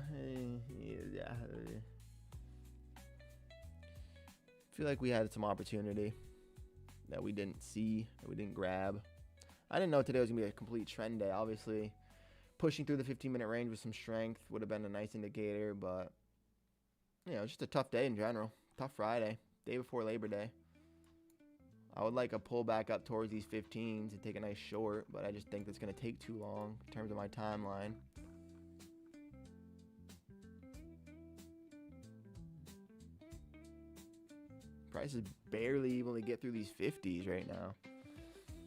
feel like we had some opportunity that we didn't see, that we didn't grab. I didn't know today was gonna be a complete trend day. Obviously, pushing through the 15-minute range with some strength would have been a nice indicator, but you know, just a tough day in general. Tough Friday, day before Labor Day. I would like a pullback up towards these 15s and take a nice short, but I just think that's going to take too long in terms of my timeline. Price is barely able to get through these 50s right now.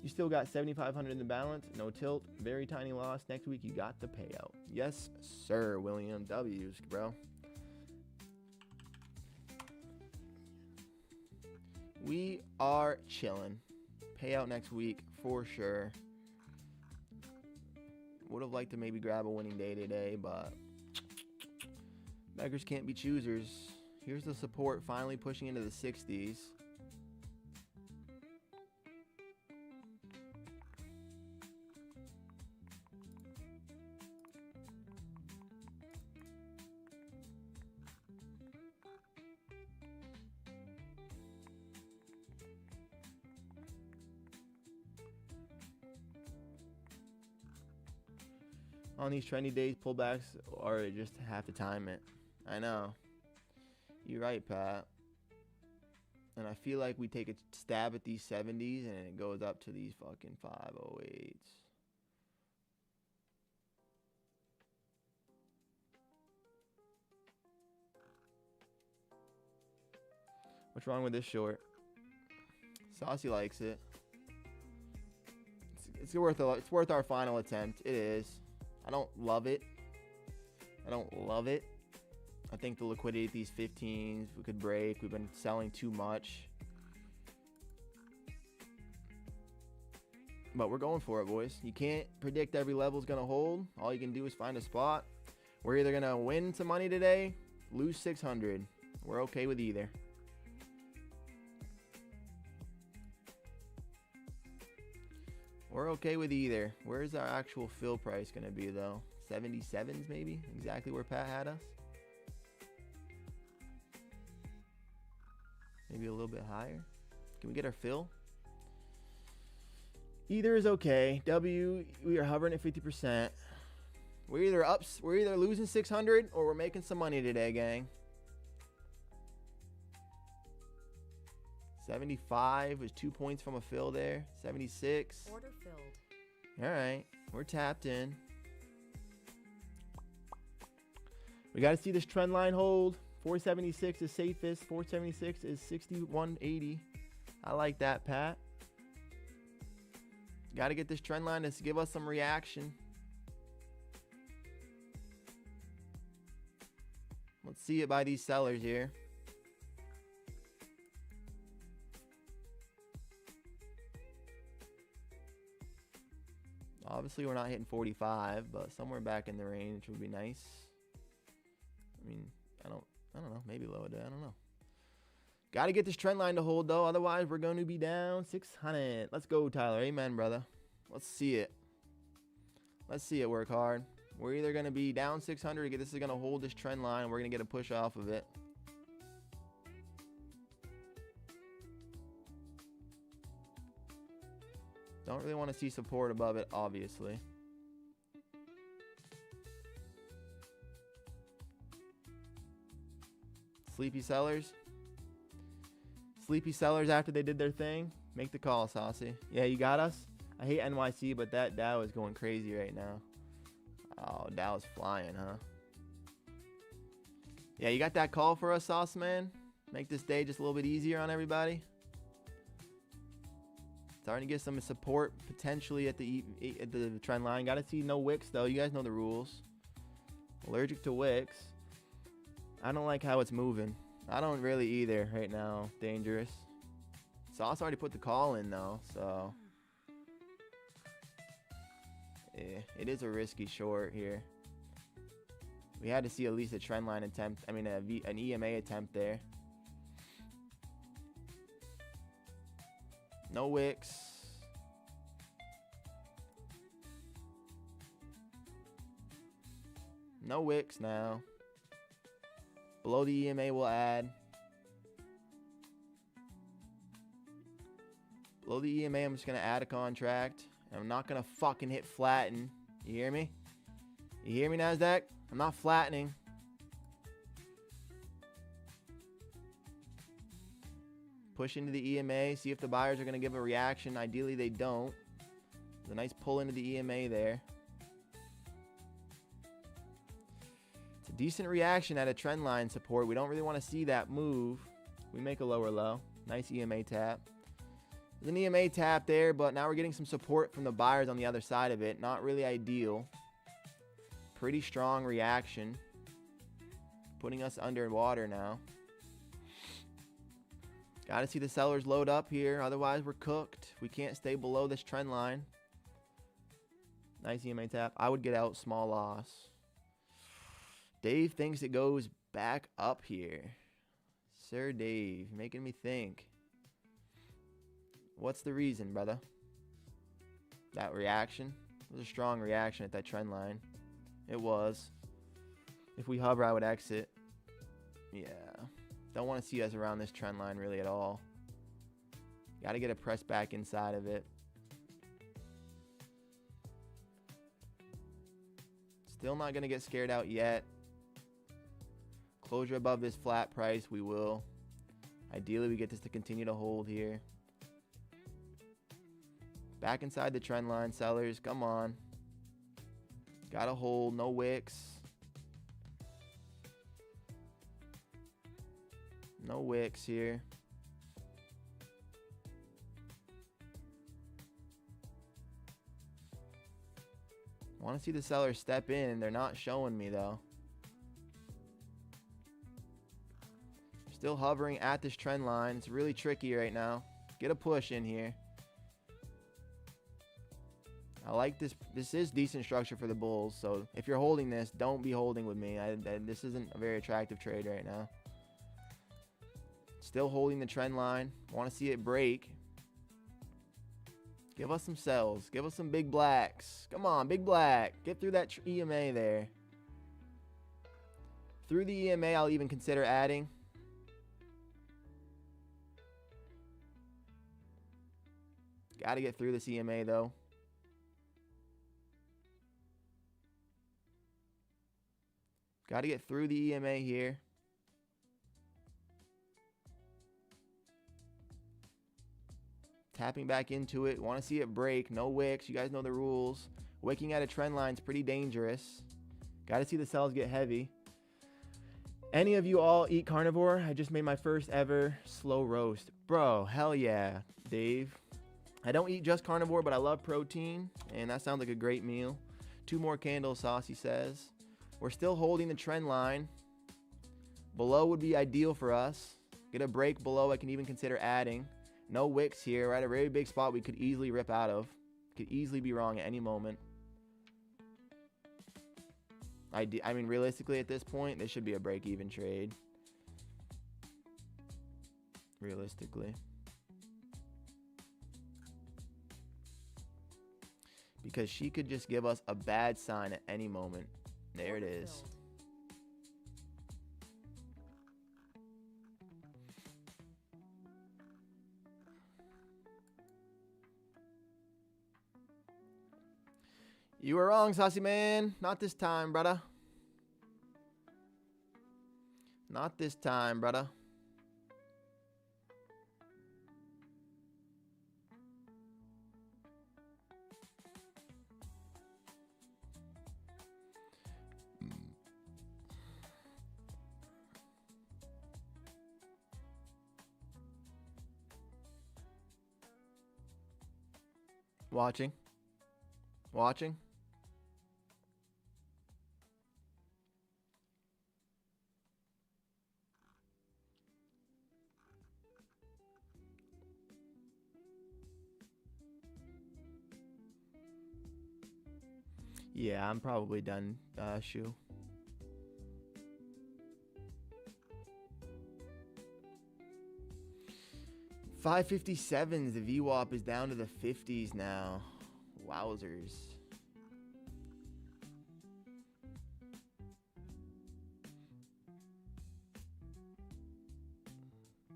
You still got 7,500 in the balance, no tilt, very tiny loss. Next week you got the payout. Yes, sir, William. W's, bro. We are chilling. Payout next week for sure. Would have liked to maybe grab a winning day today, but beggars can't be choosers. Here's the support finally pushing into the 60s. On these trendy days, pullbacks are just have to time it. I know. You're right, Pat. And I feel like we take a stab at these 70s and it goes up to these fucking 508s. What's wrong with this short? Saucy likes it. It's worth our final attempt. It is. I don't love it. I think the liquidity at these 15s, we could break. We've been selling too much. But we're going for it, boys. You can't predict every level's going to hold. All you can do is find a spot. We're either going to win some money today, lose 600. We're okay with either. We're okay with either. Where's our actual fill price going to be, though? 77s, maybe? Exactly where Pat had us? Maybe a little bit higher? Can we get our fill? Either is okay. W, we are hovering at 50%. We're either losing 600 or we're making some money today, gang. 75 was 2 points from a fill there. 76. Order filled. All right, we're tapped in. We got to see this trend line hold. 476 is safest. 476 is 6180. I like that, Pat. Got to get this trend line to give us some reaction. Let's see it by these sellers here. Obviously, we're not hitting 45, but somewhere back in the range would be nice. I mean, I don't know. Maybe lower day. I don't know. Got to get this trend line to hold, though. Otherwise, we're going to be down 600. Let's go, Tyler. Amen, brother. Let's see it. Let's see it work hard. We're either going to be down 600 or this is going to hold this trend line. We're going to get a push off of it. Don't really want to see support above it, obviously. Sleepy sellers. Sleepy sellers after they did their thing. Make the call, Saucy. Yeah, you got us. I hate NYC, but that Dow is going crazy right now. Oh, Dow's flying, huh? Yeah, you got that call for us, Sauce Man? Make this day just a little bit easier on everybody. Starting to get some support potentially at the trend line. Got to see no wicks, though. You guys know the rules. Allergic to wicks. I don't like how it's moving. I don't really either right now. Dangerous. Sauce already put the call in though, so yeah, it is a risky short here. We had to see at least a trend line attempt. I mean, an EMA attempt there. No wicks. No wicks now. Below the EMA will add. Below the EMA, I'm just going to add a contract. And I'm not going to fucking hit flatten. You hear me? You hear me, NASDAQ? I'm not flattening. Push into the EMA. See if the buyers are going to give a reaction. Ideally, they don't. There's a nice pull into the EMA there. It's a decent reaction at a trend line support. We don't really want to see that move. We make a lower low. Nice EMA tap. There's an EMA tap there, but now we're getting some support from the buyers on the other side of it. Not really ideal. Pretty strong reaction. Putting us underwater now. Got to see the sellers load up here. Otherwise, we're cooked. We can't stay below this trend line. Nice EMA tap. I would get out. Small loss. Dave thinks it goes back up here. Sir Dave, making me think. What's the reason, brother? That reaction? It was a strong reaction at that trend line. It was. If we hover, I would exit. Yeah. Don't want to see us around this trend line really at all. Got to get a press back inside of it. Still not going to get scared out yet. Closure above this flat price, we will. Ideally, we get this to continue to hold here. Back inside the trend line, sellers. Come on. Got to hold. No wicks. No wicks here. Want to see the sellers step in, and they're not showing me though. Still hovering at this trend line. It's really tricky right now. Get a push in here. I like this. This is decent structure for the bulls. So if you're holding this, don't be holding with me. This isn't a very attractive trade right now. Still holding the trend line. Want to see it break. Give us some sells. Give us some big blacks. Come on, big black. Get through that EMA there. Through the EMA, I'll even consider adding. Got to get through this EMA though. Got to get through the EMA here. Tapping back into it. Want to see it break. No wicks. You guys know the rules. Wicking at a trend line is pretty dangerous. Got to see the sells get heavy. Any of you all eat carnivore? I just made my first ever slow roast. Bro, hell yeah, Dave. I don't eat just carnivore, but I love protein. And that sounds like a great meal. 2 more candles, Saucy says. We're still holding the trend line. Below would be ideal for us. Get a break below. I can even consider adding. No wicks here. We're at a very big spot we could easily rip out of. Could easily be wrong at any moment. I mean, realistically at this point, this should be a break-even trade. Realistically. Because she could just give us a bad sign at any moment. There it is. You were wrong, Saucy Man. Not this time, brother. Not this time, brother. Watching. Watching. Yeah, I'm probably done, Shu. $557s, the VWAP is down to the 50s now. Wowzers.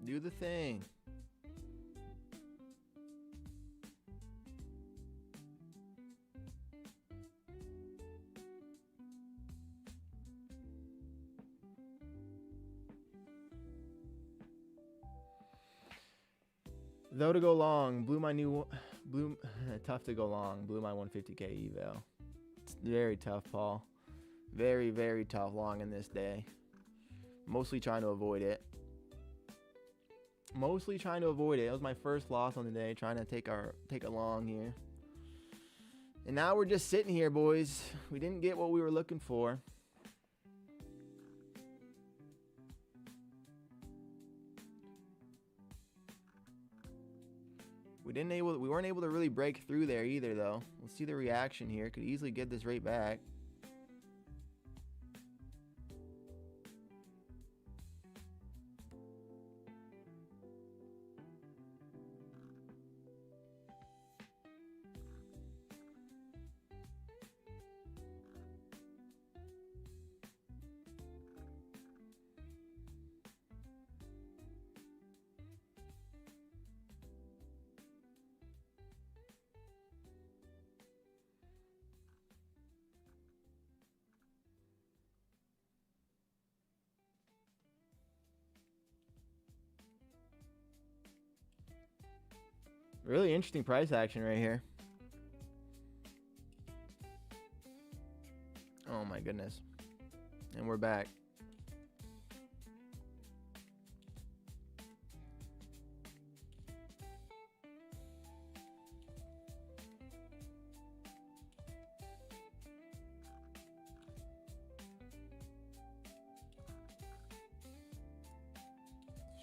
Do the thing. Though to go long, tough to go long, blew my 150k eval. It's very tough, Paul. Very, very tough long in this day. Mostly trying to avoid it. It was my first loss on the day, trying to take a long here. And now we're just sitting here, boys. We didn't get what we were looking for. We weren't able to really break through there either, though. Let's see the reaction here. Could easily get this right back. Really interesting price action right here. Oh my goodness. And we're back.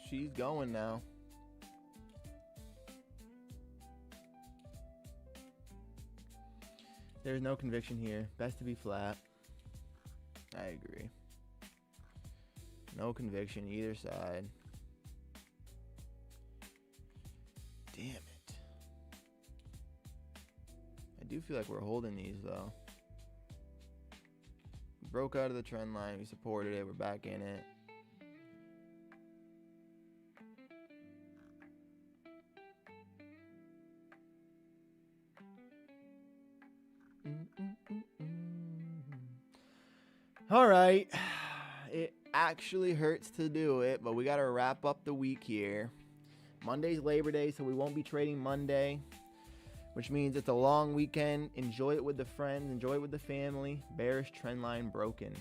She's going now. There's no conviction here. Best to be flat. I agree. No conviction either side. Damn it. I do feel like we're holding these though. Broke out of the trend line. We supported it. We're back in it. All right, it actually hurts to do it, but we got to wrap up the week here. Monday's Labor Day, so we won't be trading Monday, which means it's a long weekend. Enjoy it with the friends, enjoy it with the family. Bearish trend line broken.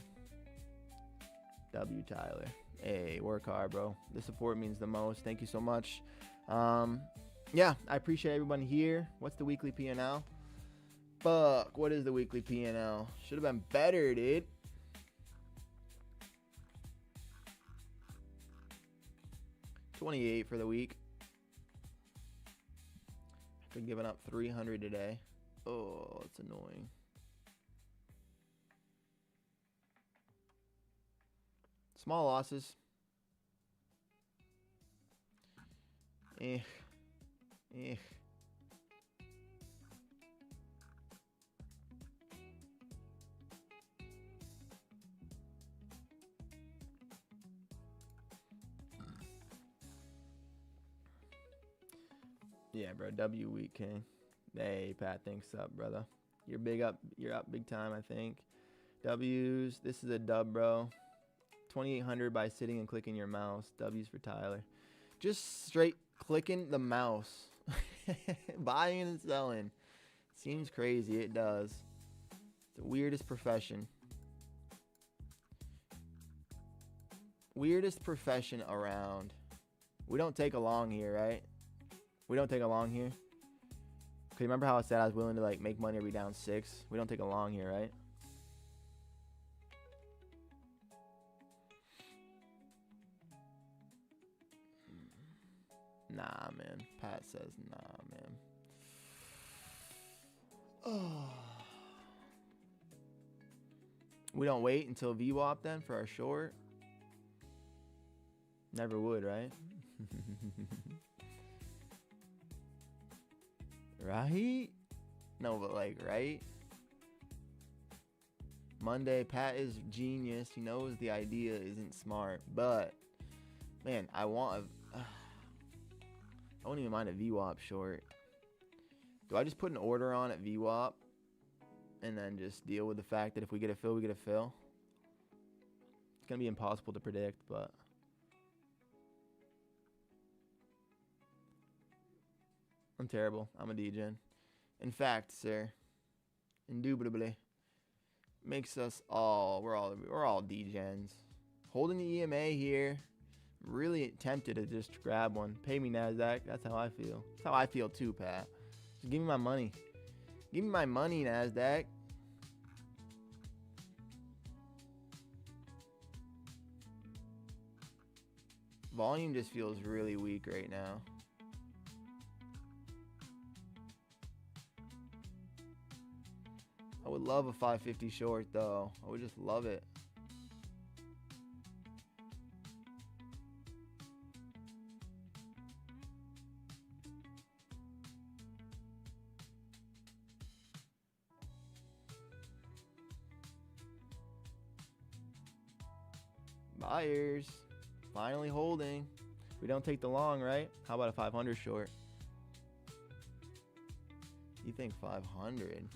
W, Tyler. Hey, work hard, bro. The support means the most. Thank you so much. Yeah, I appreciate everyone here. What's the weekly P&L? Fuck, what is the weekly P&L? Should have been better, dude. $28 for the week. Been giving up 300 today. Oh, it's annoying. Small losses. Eh. Yeah, bro. W week, King. Hey, Pat, thanks up, brother. You're up big time, I think. W's. This is a dub, bro. 2,800 by sitting and clicking your mouse. W's for Tyler. Just straight clicking the mouse. Buying and selling. Seems crazy. It does. It's the weirdest profession. Weirdest profession around. We don't take a long here, right? We don't take a long here. Okay, remember how I said I was willing to like make money every down 6? We don't take a long here, right? Nah, man. Pat says nah, man. Oh. We don't wait until VWAP then for our short? Never would, right? Right? No, but like, right? Monday, Pat is genius. He knows the idea isn't smart, but man, I don't even mind a VWAP short. Do I just put an order on at VWAP and then just deal with the fact that if we get a fill, we get a fill? It's going to be impossible to predict, but I'm terrible. I'm a degen. In fact, sir, indubitably, makes us all, we're all degens. Holding the EMA here. Really tempted to just grab one. Pay me, NASDAQ. That's how I feel. That's how I feel too, Pat. Just give me my money. Give me my money, NASDAQ. Volume just feels really weak right now. I would love a 550 short though. I would just love it. Buyers finally holding. We don't take the long, right? How about a 500 short? You think 500?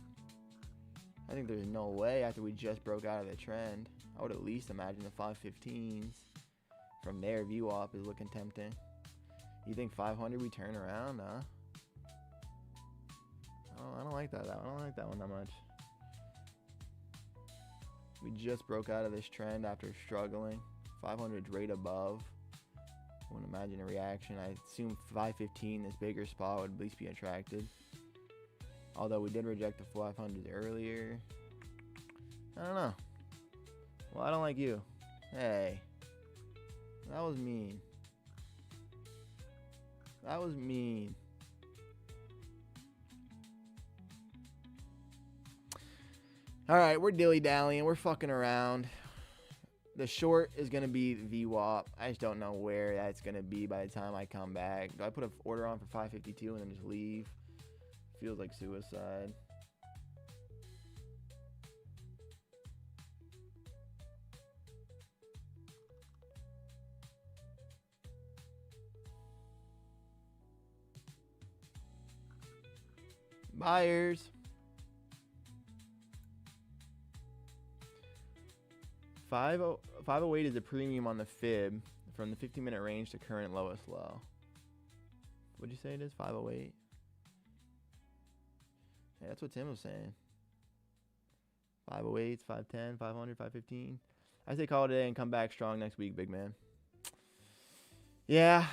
I think there's no way after we just broke out of the trend. I would at least imagine the 515s. From there, VWAP is looking tempting. You think 500 we turn around, huh? Oh, I don't like that. I don't like that one that much. We just broke out of this trend after struggling. 500's right above. I wouldn't imagine a reaction. I assume 515, this bigger spot, would at least be attracted. Although we did reject the 500s earlier. I don't know. Well, I don't like you. Hey. That was mean. That was mean. Alright, we're dilly-dallying. We're fucking around. The short is going to be VWAP. I just don't know where that's going to be by the time I come back. Do I put an order on for 552 and then just leave? Feels like suicide. Buyers. 508 is a premium on the fib from the 15-minute range to current lowest low. What'd you say it is? 508? Yeah, that's what Tim was saying. 508, 510, 500, 515. I say call it a day and come back strong next week, big man. Yeah,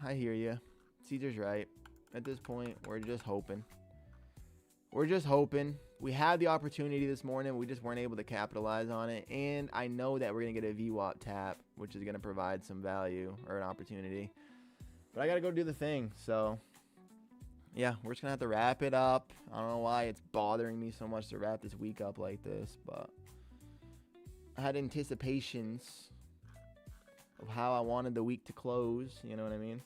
I hear you. Caesar's right. At this point, we're just hoping. We're just hoping. We had the opportunity this morning. We just weren't able to capitalize on it. And I know that we're going to get a VWAP tap, which is going to provide some value or an opportunity. But I got to go do the thing. So, yeah, we're just going to have to wrap it up. I don't know why it's bothering me so much to wrap this week up like this. But I had anticipations of how I wanted the week to close. You know what I mean?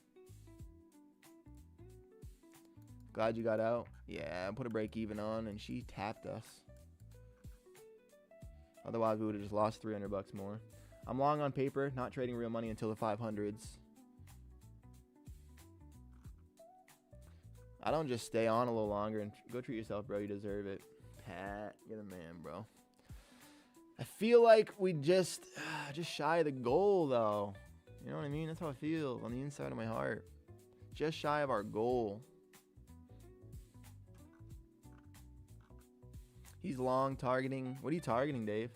Glad you got out. Yeah, I put a break even on and she tapped us. Otherwise, we would have just lost $300 more. I'm long on paper, not trading real money until the 500s. I don't just stay on a little longer and go treat yourself, bro. You deserve it. Pat, you're the man, bro. I feel like we just shy of the goal, though. You know what I mean? That's how I feel on the inside of my heart. Just shy of our goal. He's long targeting. What are you targeting, Dave?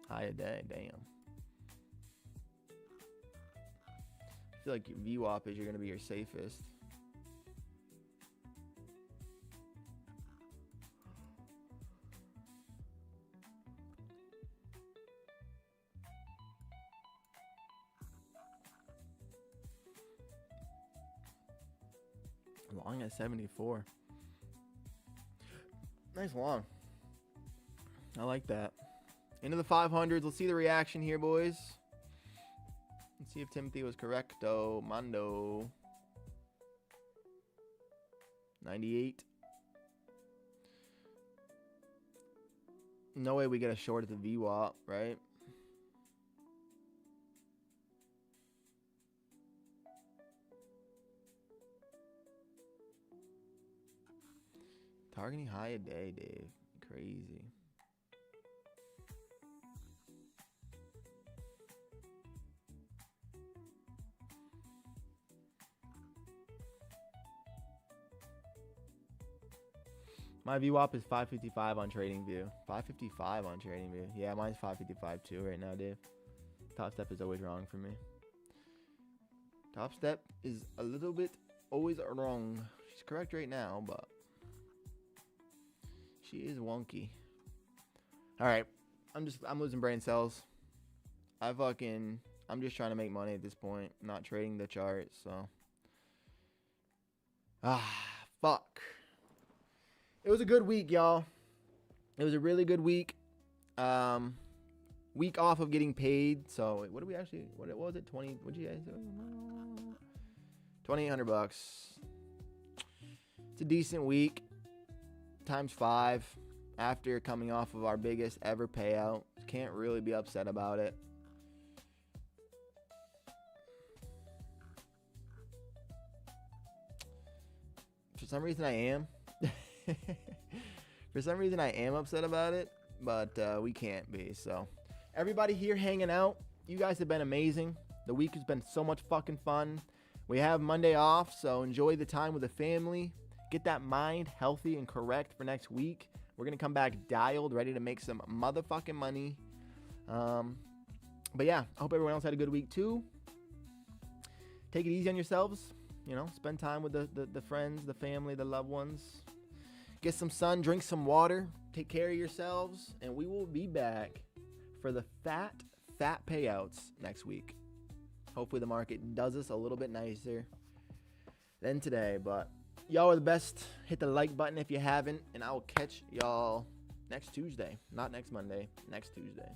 High a day, damn. I feel like VWAP is you're going to be your safest. Long at 74. Nice long. I like that. Into the 500s. Let's see the reaction here, boys. Let's see if Timothy was correcto. Mondo. 98. No way we get a short at the VWAP, right? Targeting high a day, Dave. Crazy. My VWAP is 555 on TradingView. 555 on TradingView. Yeah, mine's 555 too right now, Dave. Topstep is always wrong for me. Topstep is a little bit always wrong. She's correct right now, but she is wonky. All right, I'm losing brain cells. I'm just trying to make money at this point. I'm not trading the chart, so. Fuck. It was a good week, y'all. It was a really good week. Week off of getting paid. So what was it? 20, what'd you guys do? $2,800. It's a decent week. Times 5 after coming off of our biggest ever payout. Can't really be upset about it. For some reason I am. For some reason I am upset about it, but we can't be. So everybody here hanging out, you guys have been amazing. The week has been so much fucking fun. We have Monday off, so enjoy the time with the family. Get that mind healthy and correct for next week. We're going to come back dialed, ready to make some motherfucking money. But yeah, I hope everyone else had a good week too. Take it easy on yourselves. You know, spend time with the friends, the family, the loved ones. Get some sun, drink some water, take care of yourselves, and we will be back for the fat payouts next week. Hopefully the market does us a little bit nicer than today, but y'all are the best. Hit the like button if you haven't, and I will catch y'all next Tuesday. Not next Monday, next Tuesday.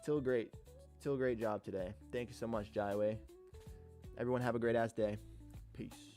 Still a great job today. Thank you so much, Jaiwei. Everyone have a great ass day. Peace.